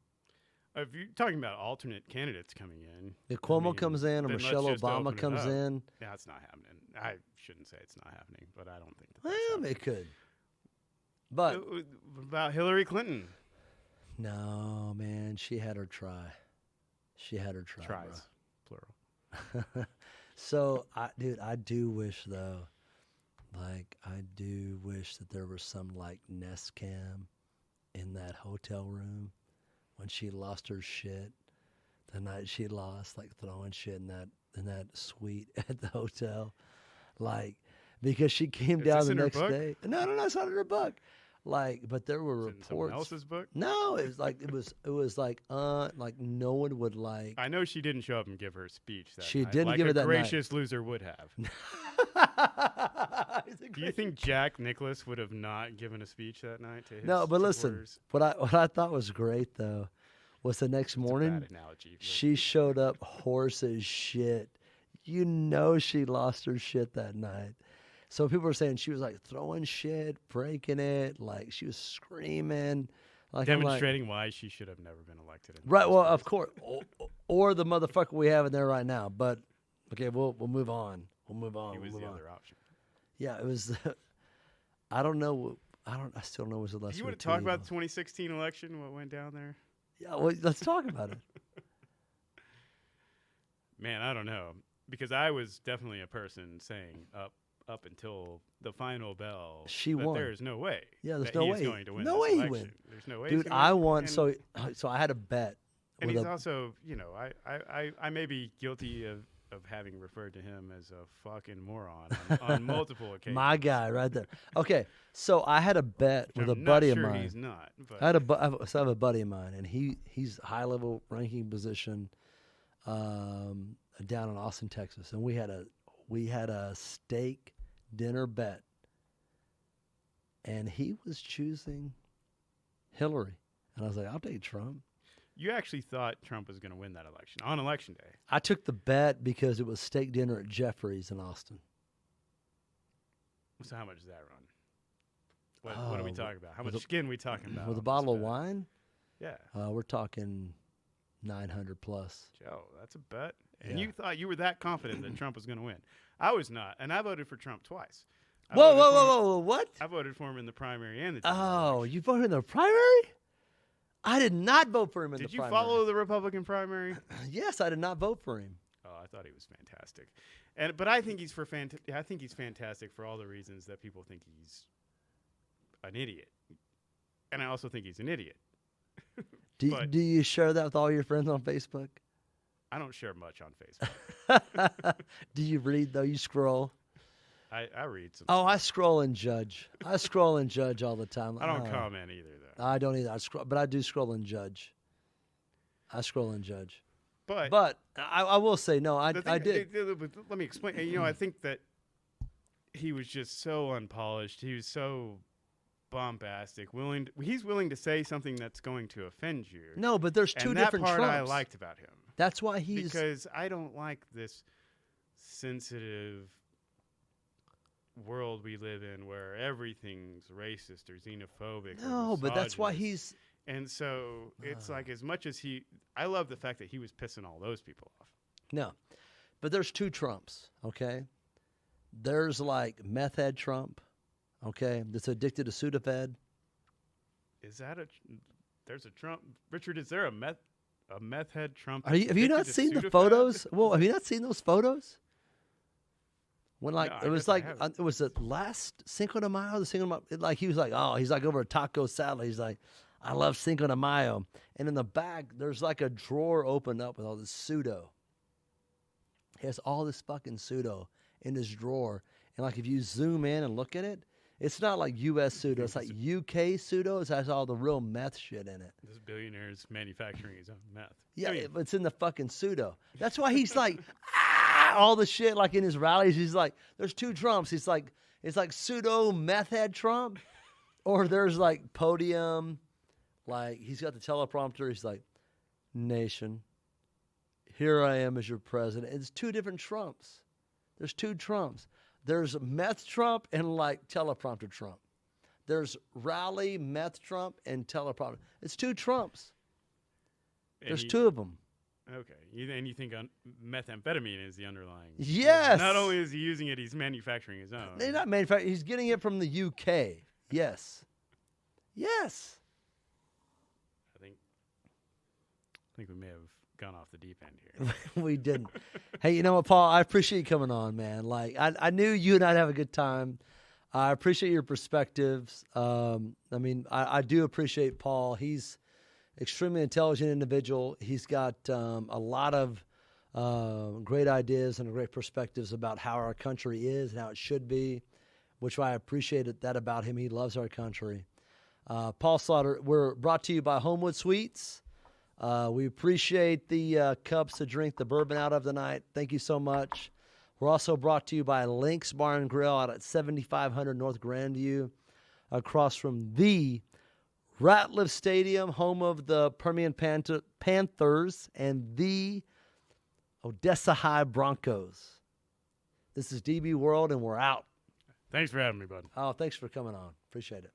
If you're talking about alternate candidates coming in. If Cuomo comes in or Michelle Obama comes in. Yeah, it's not happening. I shouldn't say it's not happening, but I don't think that's happening. It could. But what about Hillary Clinton? No, man, she had her try. She had her try. Tries, plural. So, I do wish, though, I do wish that there was some, Nest cam in that hotel room when she lost her shit, the night she lost, throwing shit in that suite at the hotel, because she came down the next day. No, it's not in her book. But there were reports. Someone else's book? No, it was no one would I know she didn't show up and give her a speech. She night, didn't give it that night. Like a gracious loser would have. Do you think Jack Nicklaus would have not given a speech that night to his but supporters? listen, what I thought was great though was the next morning. That's a bad analogy, she showed up hoarse as shit. You know she lost her shit that night. So people were saying she was throwing shit, breaking it, she was screaming. Demonstrating why she should have never been elected. Right, well, of course. Or the motherfucker we have in there right now. But, okay, we'll move on. We'll move on. He was the other option. Yeah, it was, I don't know. I still don't know what was the lesson. You want to talk about the 2016 election, what went down there? Yeah, well, let's talk about it. Man, I don't know. Because I was definitely a person saying up until the final bell, she won. There's no way. Yeah, there's no way he's going to win. No way election. he win. There's no way. Dude, I won. So I had a bet. And he's also, I may be guilty of having referred to him as a fucking moron on multiple occasions. My guy, right there. Okay, so I had a bet with a buddy of mine. He's not. But I have a buddy of mine, and he's high level ranking position, down in Austin, Texas, and we had a steak dinner bet, and he was choosing Hillary, and I was like, I'll take Trump. You actually thought Trump was going to win that election on election day. I took the bet because it was steak dinner at Jeffrey's in Austin. So how much does that run? What are we talking about? How much skin are we talking about? With a bottle of wine? Yeah. We're talking 900 plus. Joe, that's a bet. And you thought you were that confident that Trump was going to win. I was not, and I voted for Trump twice. Whoa, what? I voted for him in the primary and the general election. You voted in the primary? I did not vote for him in the primary. Did you follow the Republican primary? Yes, I did not vote for him. Oh, I thought he was fantastic. But I think he's I think he's fantastic for all the reasons that people think he's an idiot. And I also think he's an idiot. Do you share that with all your friends on Facebook? I don't share much on Facebook. Do you read, though? You scroll? I read some stuff. I scroll and judge. I scroll and judge all the time. I don't comment either, though. I don't either. But I do scroll and judge. I scroll and judge. But I will say, no, I did. Let me explain. I think that he was just so unpolished. He was so bombastic. He's willing to say something that's going to offend you. No, but there's two different Trumps. That part Trumps. I liked about him. That's why because I don't like this sensitive world we live in where everything's racist or xenophobic. No, but that's why he's. And so it's like as much as I love the fact that he was pissing all those people off. No, but there's two Trumps, okay? There's like meth head Trump, okay, that's addicted to Sudafed. Is that there's a Trump? Richard, is there a meth head Trump? Have you not seen the photos? Well, have you not seen those photos? When it was the last Cinco de Mayo, like he was like, oh, he's like over a taco salad. He's like, I love Cinco de Mayo. And in the back, there's like a drawer opened up with all this pseudo. He has all this fucking pseudo in his drawer. And like if you zoom in and look at it, it's not like U.S. pseudo. It's like UK pseudo. It has all the real meth shit in it. This billionaire's manufacturing his own meth. Yeah, but it's in the fucking pseudo. That's why he's like, all the shit like in his rallies. He's like, there's two Trumps. He's like, it's like pseudo meth head Trump, or there's like podium. Like he's got the teleprompter. He's like, nation, here I am as your president. It's two different Trumps. There's two Trumps. There's meth Trump and like teleprompter Trump. There's rally meth Trump and teleprompter. It's two Trumps. There's two of them. Okay. And you think methamphetamine is the underlying. Yes. Not only is he using it, he's manufacturing his own. He's not manufacturing. He's getting it from the UK. Yes. Yes. I think we may have gone off the deep end here. We didn't. Hey, you know what, Paul? I appreciate you coming on, man. Like, I knew you and I'd have a good time. I appreciate your perspectives. I do appreciate Paul. He's extremely intelligent individual. He's got a lot of great ideas and great perspectives about how our country is and how it should be, which I appreciated that about him. He loves our country. Paul Slaughter, we're brought to you by Homewood Suites. We appreciate the cups to drink the bourbon out of tonight. Thank you so much. We're also brought to you by Lynx Bar and Grill out at 7500 North Grandview, across from the Ratliff Stadium, home of the Permian Panthers and the Odessa High Broncos. This is dbWorld, and we're out. Thanks for having me, bud. Oh, thanks for coming on. Appreciate it.